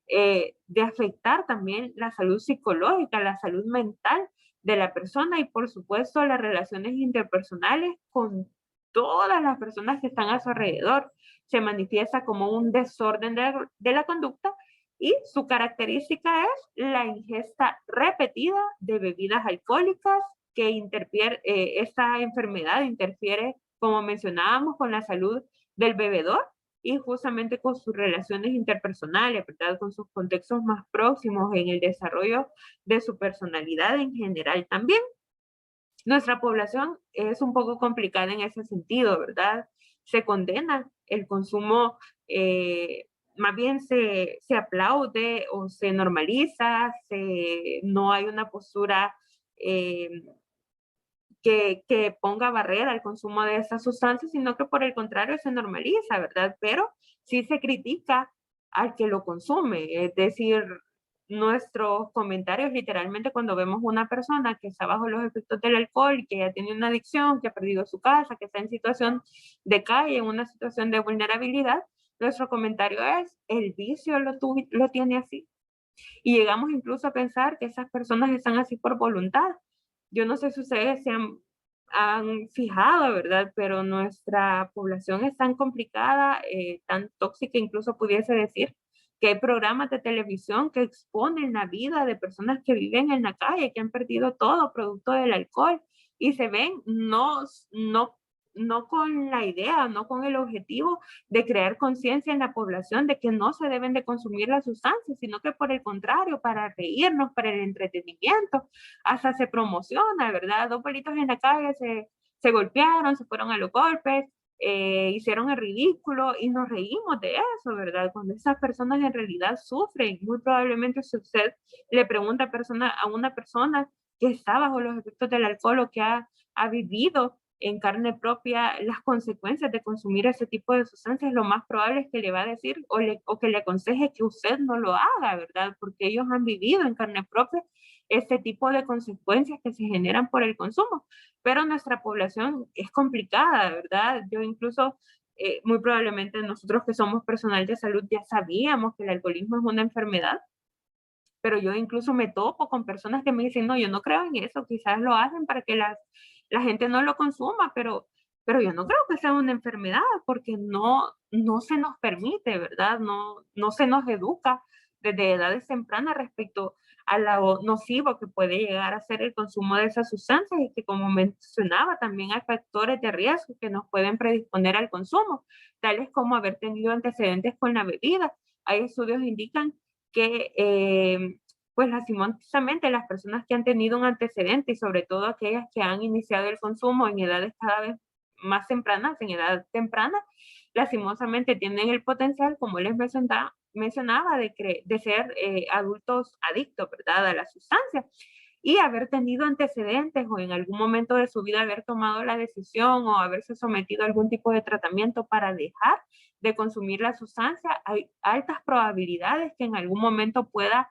de afectar también la salud psicológica, la salud mental de la persona y por supuesto las relaciones interpersonales con todas las personas que están a su alrededor. Se manifiesta como un desorden de la conducta y su característica es la ingesta repetida de bebidas alcohólicas que interfiere, esta enfermedad interfiere, como mencionábamos, con la salud del bebedor y justamente con sus relaciones interpersonales, ¿verdad? Con sus contextos más próximos en el desarrollo de su personalidad en general también. Nuestra población es un poco complicada en ese sentido, ¿verdad? Se condena el consumo, más bien se aplaude o se normaliza, no hay una postura que ponga barrera al consumo de estas sustancias, sino que por el contrario se normaliza, ¿verdad? Pero sí se critica al que lo consume, es decir, nuestros comentarios literalmente cuando vemos una persona que está bajo los efectos del alcohol, que ya tiene una adicción, que ha perdido su casa, que está en situación de calle, en una situación de vulnerabilidad, nuestro comentario es, el vicio lo tiene así. Y llegamos incluso a pensar que esas personas están así por voluntad. Yo no sé si ustedes han fijado, ¿verdad? Pero nuestra población es tan complicada, tan tóxica, incluso pudiese decir, que hay programas de televisión que exponen la vida de personas que viven en la calle, que han perdido todo producto del alcohol y se ven no con la idea, no con el objetivo de crear conciencia en la población de que no se deben de consumir las sustancias, sino que por el contrario, para reírnos, para el entretenimiento, hasta se promociona, ¿verdad? 2 pelitos en la calle se golpearon, se fueron a los golpes, hicieron el ridículo y nos reímos de eso, ¿verdad? Cuando esas personas en realidad sufren, muy probablemente si usted le pregunta a una persona que está bajo los efectos del alcohol o que ha vivido en carne propia las consecuencias de consumir ese tipo de sustancias, lo más probable es que le va a decir o que le aconseje que usted no lo haga, ¿verdad? Porque ellos han vivido en carne propia este tipo de consecuencias que se generan por el consumo. Pero nuestra población es complicada, ¿verdad? Yo incluso, muy probablemente nosotros que somos personal de salud ya sabíamos que el alcoholismo es una enfermedad, pero yo incluso me topo con personas que me dicen, no, yo no creo en eso, quizás lo hacen para que la gente no lo consuma, pero yo no creo que sea una enfermedad porque no se nos permite, ¿verdad? No se nos educa desde edades tempranas respecto a lo nocivo que puede llegar a ser el consumo de esas sustancias y que como mencionaba también hay factores de riesgo que nos pueden predisponer al consumo, tales como haber tenido antecedentes con la bebida. Hay estudios que indican que pues lastimosamente las personas que han tenido un antecedente y sobre todo aquellas que han iniciado el consumo en edades cada vez más tempranas, en edad temprana, lastimosamente tienen el potencial, como les mencionaba, de ser adultos adictos, ¿verdad?, a la sustancia y haber tenido antecedentes o en algún momento de su vida haber tomado la decisión o haberse sometido a algún tipo de tratamiento para dejar de consumir la sustancia, hay altas probabilidades que en algún momento pueda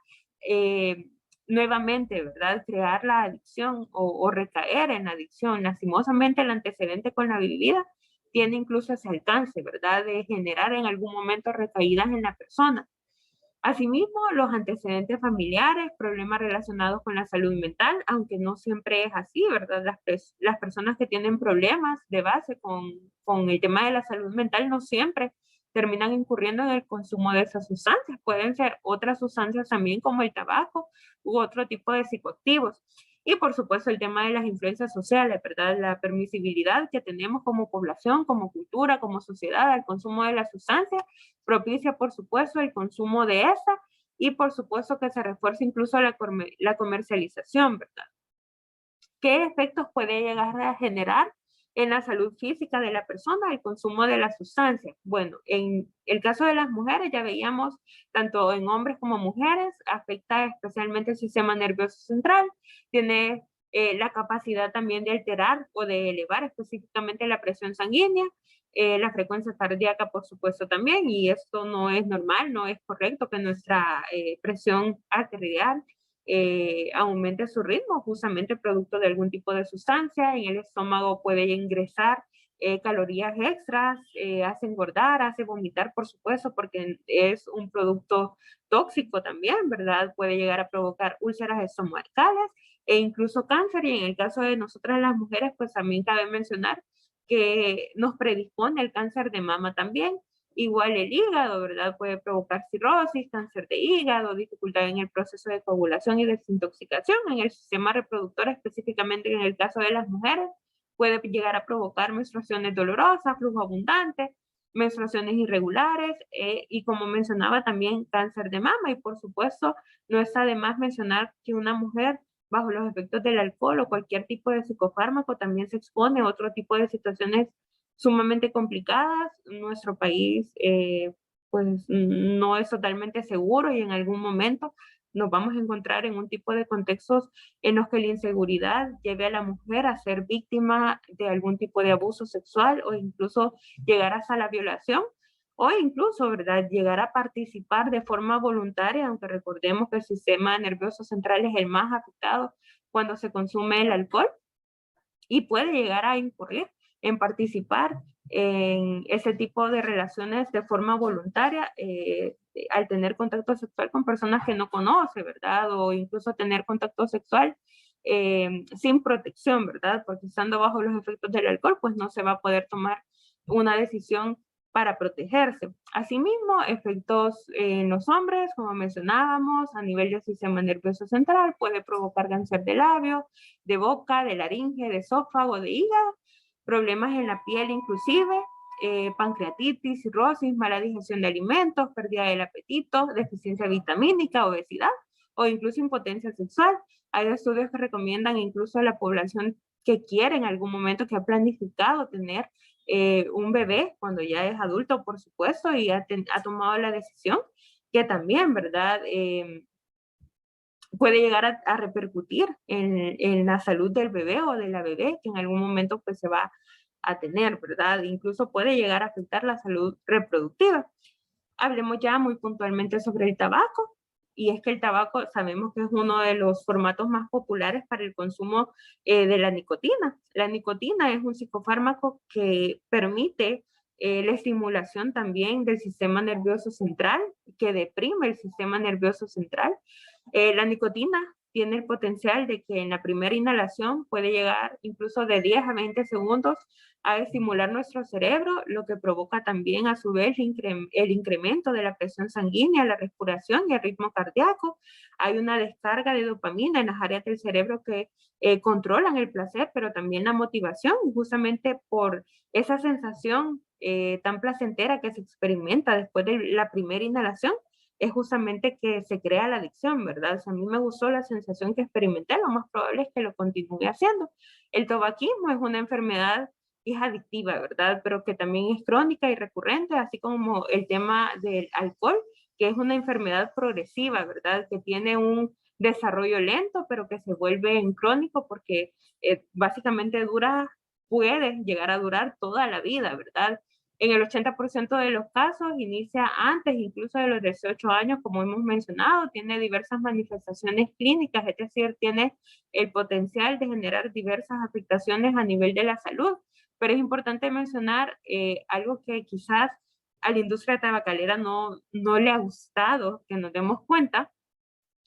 nuevamente, ¿verdad?, crear la adicción o recaer en la adicción. Lastimosamente, el antecedente con la bebida tiene incluso ese alcance, ¿verdad?, de generar en algún momento recaídas en la persona. Asimismo, los antecedentes familiares, problemas relacionados con la salud mental, aunque no siempre es así, ¿verdad? Las personas que tienen problemas de base con el tema de la salud mental no siempre terminan incurriendo en el consumo de esas sustancias. Pueden ser otras sustancias también como el tabaco u otro tipo de psicoactivos. Y por supuesto el tema de las influencias sociales, ¿verdad? La permisibilidad que tenemos como población, como cultura, como sociedad al consumo de las sustancias propicia por supuesto el consumo de esta y por supuesto que se refuerce incluso la comercialización, ¿verdad? ¿Qué efectos puede llegar a generar en la salud física de la persona el consumo de la sustancia? Bueno, en el caso de las mujeres ya veíamos, tanto en hombres como mujeres, afecta especialmente el sistema nervioso central, tiene la capacidad también de alterar o de elevar específicamente la presión sanguínea, la frecuencia cardíaca, por supuesto, también, y esto no es normal, no es correcto que nuestra presión arterial aumente su ritmo, justamente producto de algún tipo de sustancia. En el estómago puede ingresar calorías extras, hace engordar, hace vomitar, por supuesto, porque es un producto tóxico también, ¿verdad? Puede llegar a provocar úlceras estomacales e incluso cáncer. Y en el caso de nosotras las mujeres, pues también cabe mencionar que nos predispone el cáncer de mama también. Igual el hígado, ¿verdad? Puede provocar cirrosis, cáncer de hígado, dificultad en el proceso de coagulación y desintoxicación. En el sistema reproductor, específicamente en el caso de las mujeres, puede llegar a provocar menstruaciones dolorosas, flujo abundante, menstruaciones irregulares y como mencionaba también cáncer de mama. Y por supuesto, no está de más mencionar que una mujer bajo los efectos del alcohol o cualquier tipo de psicofármaco también se expone a otro tipo de situaciones sumamente complicadas. Nuestro país pues no es totalmente seguro y en algún momento nos vamos a encontrar en un tipo de contextos en los que la inseguridad lleve a la mujer a ser víctima de algún tipo de abuso sexual o incluso llegar hasta la violación o incluso, ¿verdad?, llegar a participar de forma voluntaria, aunque recordemos que el sistema nervioso central es el más afectado cuando se consume el alcohol y puede llegar a incurrir en participar en ese tipo de relaciones de forma voluntaria al tener contacto sexual con personas que no conoce, ¿verdad? O incluso tener contacto sexual sin protección, ¿verdad? Porque estando bajo los efectos del alcohol, pues no se va a poder tomar una decisión para protegerse. Asimismo, efectos en los hombres, como mencionábamos, a nivel del sistema nervioso central, puede provocar cáncer de labio, de boca, de laringe, de esófago, de hígado, problemas en la piel inclusive, pancreatitis, cirrosis, mala digestión de alimentos, pérdida del apetito, deficiencia vitamínica, obesidad o incluso impotencia sexual. Hay estudios que recomiendan incluso a la población que quiere en algún momento, que ha planificado tener un bebé cuando ya es adulto, por supuesto, y ha tomado la decisión, que también, ¿verdad? Puede llegar a repercutir en la salud del bebé o de la bebé, que en algún momento pues se va a tener, ¿verdad? Incluso puede llegar a afectar la salud reproductiva. Hablemos ya muy puntualmente sobre el tabaco, y es que el tabaco sabemos que es uno de los formatos más populares para el consumo de la nicotina. La nicotina es un psicofármaco que permite la estimulación también del sistema nervioso central, que deprime el sistema nervioso central. La nicotina tiene el potencial de que en la primera inhalación puede llegar incluso de 10 a 20 segundos a estimular nuestro cerebro, lo que provoca también a su vez el incremento de la presión sanguínea, la respiración y el ritmo cardíaco. Hay una descarga de dopamina en las áreas del cerebro que controlan el placer, pero también la motivación, justamente por esa sensación tan placentera que se experimenta después de la primera inhalación. es justamente que se crea la adicción, ¿verdad? Si a mí me gustó la sensación que experimenté, lo más probable es que lo continúe haciendo. El tabaquismo es una enfermedad que es adictiva, ¿verdad? Pero que también es crónica y recurrente, así como el tema del alcohol, que es una enfermedad progresiva, ¿verdad? Que tiene un desarrollo lento, pero que se vuelve en crónico porque básicamente puede llegar a durar toda la vida, ¿verdad? En el 80% de los casos inicia antes incluso de los 18 años, como hemos mencionado, tiene diversas manifestaciones clínicas, es decir, tiene el potencial de generar diversas afectaciones a nivel de la salud. Pero es importante mencionar algo que quizás a la industria tabacalera no le ha gustado que nos demos cuenta,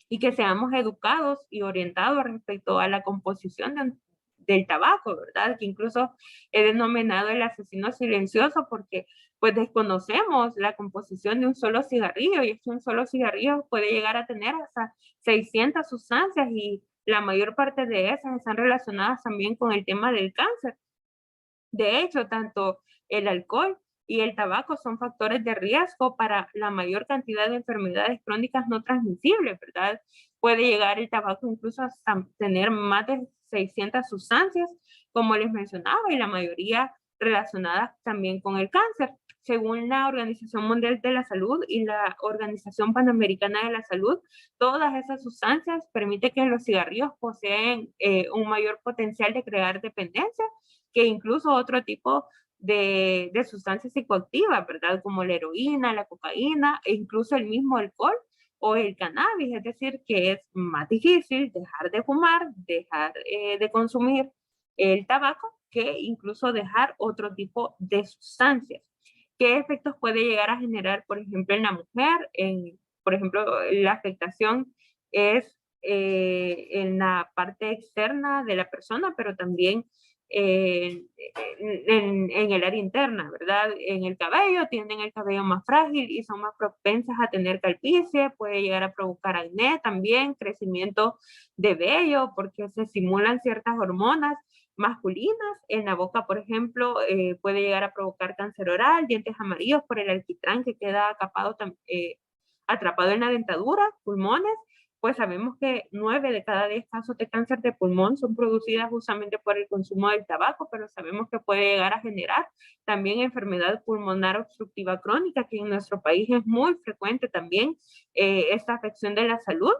y que seamos educados y orientados respecto a la composición del tabaco, ¿verdad? Que incluso he denominado el asesino silencioso porque pues desconocemos la composición de un solo cigarrillo, y es que un solo cigarrillo puede llegar a tener hasta 600 sustancias, y la mayor parte de esas están relacionadas también con el tema del cáncer. De hecho, tanto el alcohol y el tabaco son factores de riesgo para la mayor cantidad de enfermedades crónicas no transmisibles, ¿verdad? Puede llegar el tabaco incluso hasta tener más de 600 sustancias, como les mencionaba, y la mayoría relacionadas también con el cáncer. Según la Organización Mundial de la Salud y la Organización Panamericana de la Salud, todas esas sustancias permiten que los cigarrillos poseen un mayor potencial de crear dependencia que incluso otro tipo de sustancias psicoactivas, ¿verdad? Como la heroína, la cocaína e incluso el mismo alcohol o el cannabis, es decir, que es más difícil dejar de fumar, dejar de consumir el tabaco, que incluso dejar otro tipo de sustancias. ¿Qué efectos puede llegar a generar, por ejemplo, en la mujer? Por ejemplo, la afectación es en la parte externa de la persona, pero también en el área interna, ¿verdad? En el cabello, tienen el cabello más frágil y son más propensas a tener calvicie, puede llegar a provocar acné también, crecimiento de vello, porque se simulan ciertas hormonas masculinas. En la boca, por ejemplo, puede llegar a provocar cáncer oral, dientes amarillos por el alquitrán que queda atrapado en la dentadura, pulmones, pues sabemos que 9 de cada 10 casos de cáncer de pulmón son producidas justamente por el consumo del tabaco, pero sabemos que puede llegar a generar también enfermedad pulmonar obstructiva crónica, que en nuestro país es muy frecuente también esta afección de la salud.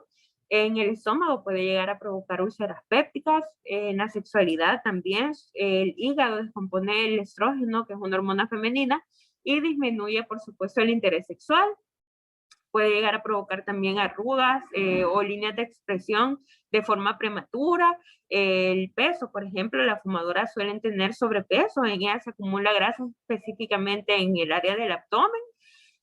En el estómago puede llegar a provocar úlceras pépticas, en la sexualidad también, el hígado descompone el estrógeno, que es una hormona femenina, y disminuye, por supuesto, el interés sexual. Puede llegar a provocar también arrugas o líneas de expresión de forma prematura. El peso, por ejemplo, las fumadoras suelen tener sobrepeso, en ellas se acumula grasa específicamente en el área del abdomen.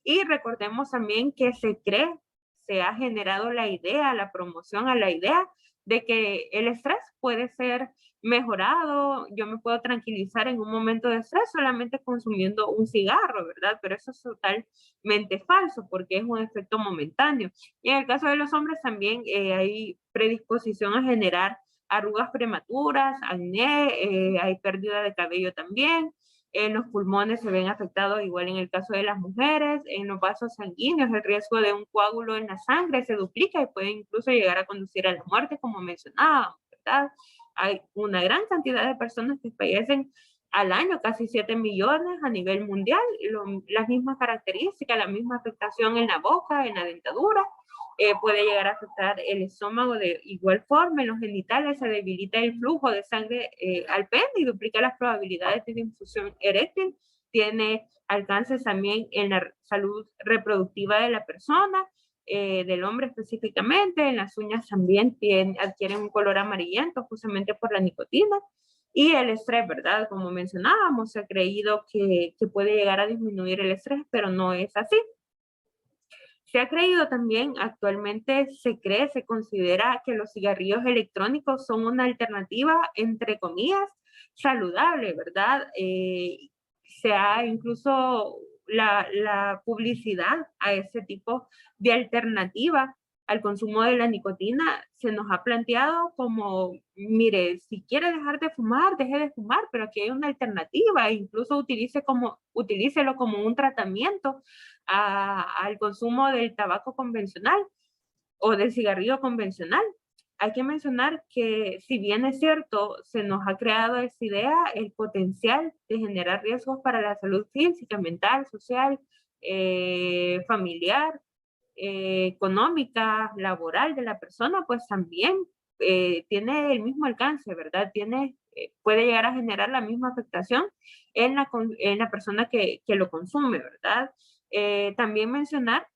Y recordemos también que se ha generado la idea, la promoción a la idea de que el estrés puede ser mejorado, yo me puedo tranquilizar en un momento de estrés solamente consumiendo un cigarro, ¿verdad? Pero eso es totalmente falso porque es un efecto momentáneo. Y en el caso de los hombres también hay predisposición a generar arrugas prematuras, acné, hay pérdida de cabello también. En los pulmones se ven afectados igual en el caso de las mujeres, en los vasos sanguíneos el riesgo de un coágulo en la sangre se duplica y puede incluso llegar a conducir a la muerte, como mencionábamos, ¿verdad? Hay una gran cantidad de personas que fallecen al año, casi 7 millones a nivel mundial, las mismas características, la misma afectación en la boca, en la dentadura, puede llegar a afectar el estómago de igual forma, en los genitales se debilita el flujo de sangre al pene y duplica las probabilidades de difusión eréctil, tiene alcances también en la salud reproductiva de la persona, del hombre específicamente, en las uñas también adquieren un color amarillento justamente por la nicotina. Y el estrés, ¿verdad? Como mencionábamos, se ha creído que puede llegar a disminuir el estrés, pero no es así. Se ha creído también, actualmente se considera que los cigarrillos electrónicos son una alternativa, entre comillas, saludable, ¿verdad? Se ha incluso la publicidad a ese tipo de alternativa al consumo de la nicotina, se nos ha planteado como, mire, si quiere dejar de fumar, deje de fumar, pero aquí hay una alternativa, incluso utilícelo como un tratamiento al consumo del tabaco convencional o del cigarrillo convencional. Hay que mencionar que si bien es cierto, se nos ha creado esta idea, el potencial de generar riesgos para la salud física, mental, social, familiar, económica, laboral de la persona, pues también tiene el mismo alcance, ¿verdad? Puede llegar a generar la misma afectación en la persona que lo consume, ¿verdad? También mencionar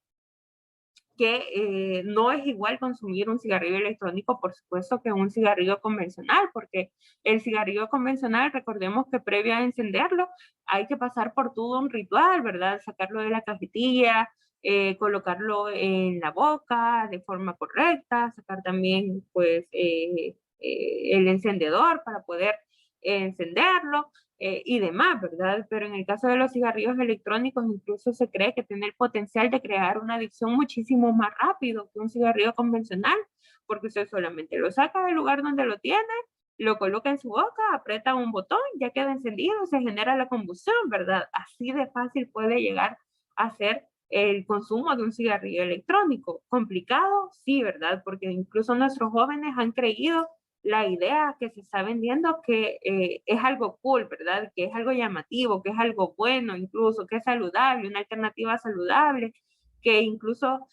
que no es igual consumir un cigarrillo electrónico, por supuesto, que un cigarrillo convencional, porque el cigarrillo convencional, recordemos que previo a encenderlo, hay que pasar por todo un ritual, ¿verdad? Sacarlo de la cajetilla, colocarlo en la boca de forma correcta, sacar también, pues, el encendedor para poder encenderlo y demás, ¿verdad? Pero en el caso de los cigarrillos electrónicos, incluso se cree que tiene el potencial de crear una adicción muchísimo más rápido que un cigarrillo convencional, porque usted solamente lo saca del lugar donde lo tiene, lo coloca en su boca, aprieta un botón, ya queda encendido, se genera la combustión, ¿verdad? Así de fácil puede llegar a ser el consumo de un cigarrillo electrónico. Complicado, sí, ¿verdad? Porque incluso nuestros jóvenes han creído la idea que se está vendiendo que es algo cool, ¿verdad? Que es algo llamativo, que es algo bueno, incluso que es saludable, una alternativa saludable, que incluso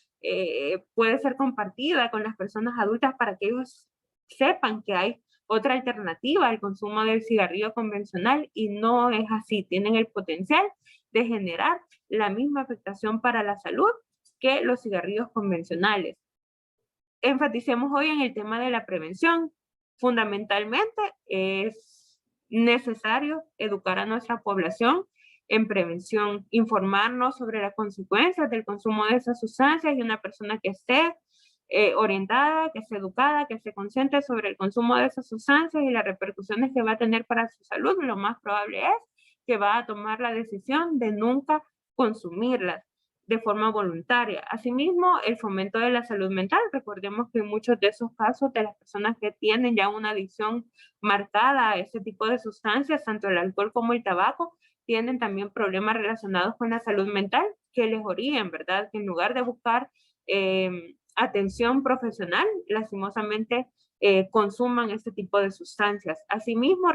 puede ser compartida con las personas adultas para que ellos sepan que hay otra alternativa al consumo del cigarrillo convencional y no es así. Tienen el potencial de generar la misma afectación para la salud que los cigarrillos convencionales. Enfaticemos hoy en el tema de la prevención. Fundamentalmente es necesario educar a nuestra población en prevención, informarnos sobre las consecuencias del consumo de esas sustancias y una persona que esté orientada, que esté educada, que esté consciente sobre el consumo de esas sustancias y las repercusiones que va a tener para su salud, lo más probable es que va a tomar la decisión de nunca consumirlas de forma voluntaria. Asimismo, el fomento de la salud mental. Recordemos que en muchos de esos casos de las personas que tienen ya una adicción marcada a ese tipo de sustancias, tanto el alcohol como el tabaco, tienen también problemas relacionados con la salud mental que les orillan, ¿verdad? Que en lugar de buscar atención profesional, lastimosamente consuman este tipo de sustancias. Asimismo,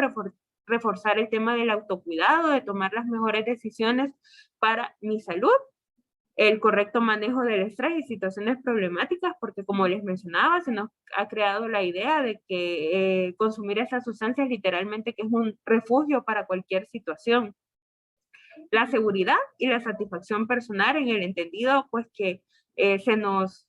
reforzar el tema del autocuidado, de tomar las mejores decisiones para mi salud, el correcto manejo del estrés y situaciones problemáticas, porque como les mencionaba, se nos ha creado la idea de que consumir esas sustancias literalmente que es un refugio para cualquier situación. La seguridad y la satisfacción personal en el entendido, pues que se nos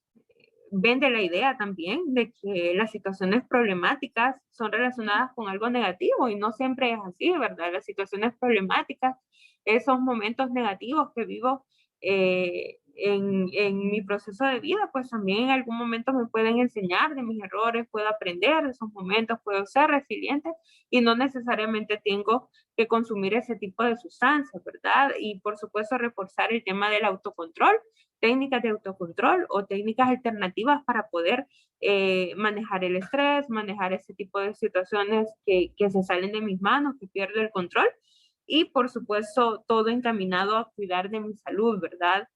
vende la idea también de que las situaciones problemáticas son relacionadas con algo negativo y no siempre es así, ¿verdad? Las situaciones problemáticas, esos momentos negativos que vivo en mi proceso de vida, pues también en algún momento me pueden enseñar de mis errores, puedo aprender de esos momentos, puedo ser resiliente y no necesariamente tengo que consumir ese tipo de sustancias, ¿verdad? Y por supuesto reforzar el tema del autocontrol, técnicas de autocontrol o técnicas alternativas para poder manejar el estrés, manejar ese tipo de situaciones que se salen de mis manos, que pierdo el control y por supuesto todo encaminado a cuidar de mi salud, ¿verdad?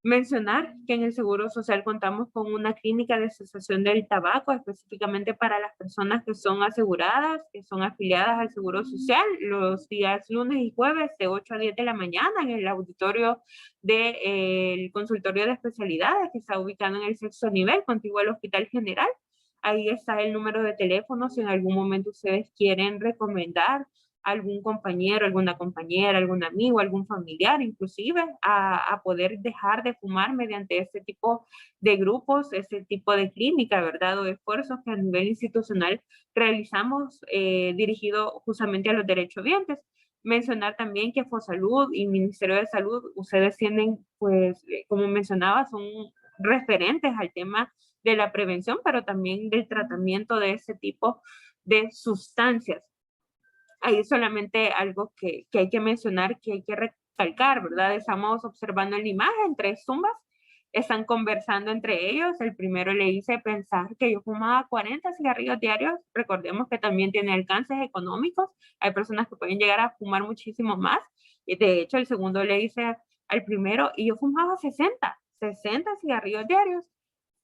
Mencionar que en el Seguro Social contamos con una clínica de cesación del tabaco específicamente para las personas que son aseguradas, que son afiliadas al Seguro Social, los días lunes y jueves de 8 a 10 de la mañana en el auditorio del consultorio de especialidades que está ubicado en el sexto nivel, contiguo al Hospital General. Ahí está el número de teléfono si en algún momento ustedes quieren recomendar algún compañero, alguna compañera, algún amigo, algún familiar, inclusive a poder dejar de fumar mediante este tipo de grupos, este tipo de clínica, ¿verdad? O de esfuerzos que a nivel institucional realizamos dirigido justamente a los derechohabientes. Mencionar también que Fosalud y Ministerio de Salud, ustedes tienen, pues, como mencionaba, son referentes al tema de la prevención, pero también del tratamiento de este tipo de sustancias. Ahí solamente algo que hay que mencionar, que hay que recalcar, ¿verdad? Estamos observando en la imagen 3 tumbas están conversando entre ellos. El primero le hice pensar que yo fumaba 40 cigarrillos diarios. Recordemos que también tiene alcances económicos. Hay personas que pueden llegar a fumar muchísimo más. Y de hecho, el segundo le hice al primero y yo fumaba 60 cigarrillos diarios.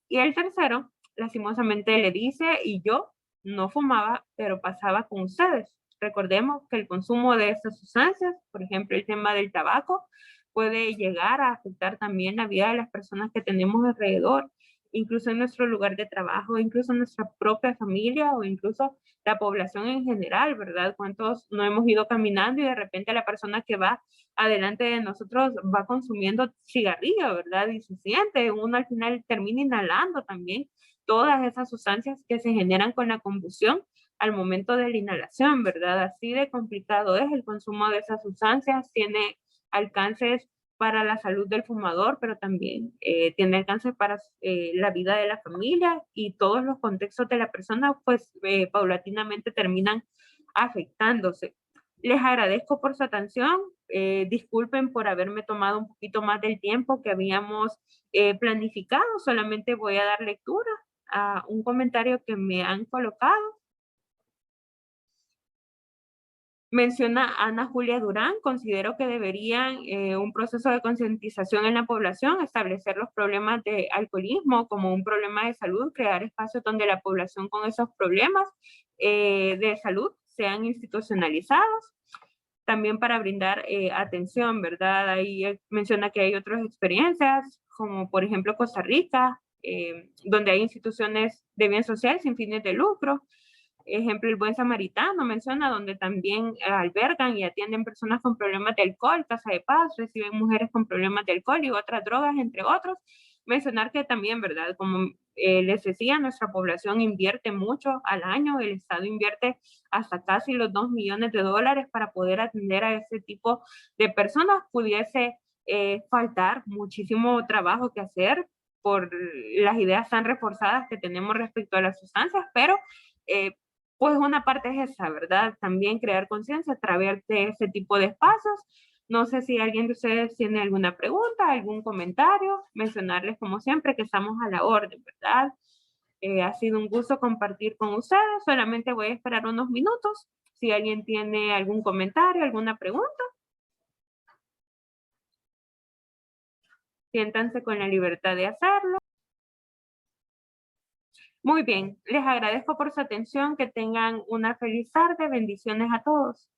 Y el tercero, lastimosamente, le dice, y yo no fumaba, pero pasaba con ustedes. Recordemos que el consumo de estas sustancias, por ejemplo, el tema del tabaco, puede llegar a afectar también la vida de las personas que tenemos alrededor, incluso en nuestro lugar de trabajo, incluso en nuestra propia familia o incluso la población en general, ¿verdad? ¿Cuántos no hemos ido caminando y de repente la persona que va adelante de nosotros va consumiendo cigarrillo, ¿verdad? Y se siente, uno al final termina inhalando también todas esas sustancias que se generan con la combustión al momento de la inhalación, ¿verdad? Así de complicado es el consumo de esas sustancias, tiene alcances para la salud del fumador, pero también tiene alcances para la vida de la familia y todos los contextos de la persona, pues paulatinamente terminan afectándose. Les agradezco por su atención. Disculpen por haberme tomado un poquito más del tiempo que habíamos planificado. Solamente voy a dar lectura a un comentario que me han colocado. Menciona Ana Julia Durán, considero que deberían un proceso de concientización en la población, establecer los problemas de alcoholismo como un problema de salud, crear espacios donde la población con esos problemas de salud sean institucionalizados, también para brindar atención, ¿verdad? Ahí menciona que hay otras experiencias, como por ejemplo Costa Rica, donde hay instituciones de bien social sin fines de lucro. Ejemplo, el Buen Samaritano menciona, donde también albergan y atienden personas con problemas de alcohol, Casa de Paz, reciben mujeres con problemas de alcohol y otras drogas, entre otros. Mencionar que también, ¿verdad? Como les decía, nuestra población invierte mucho al año, el Estado invierte hasta casi los 2 millones de dólares para poder atender a ese tipo de personas. Pudiese faltar muchísimo trabajo que hacer por las ideas tan reforzadas que tenemos respecto a las sustancias, pero pues una parte es esa, ¿verdad? También crear conciencia a través de ese tipo de espacios. No sé si alguien de ustedes tiene alguna pregunta, algún comentario, mencionarles como siempre que estamos a la orden, ¿verdad? Ha sido un gusto compartir con ustedes, solamente voy a esperar unos minutos. Si alguien tiene algún comentario, alguna pregunta, siéntanse con la libertad de hacerlo. Muy bien, les agradezco por su atención, que tengan una feliz tarde, bendiciones a todos.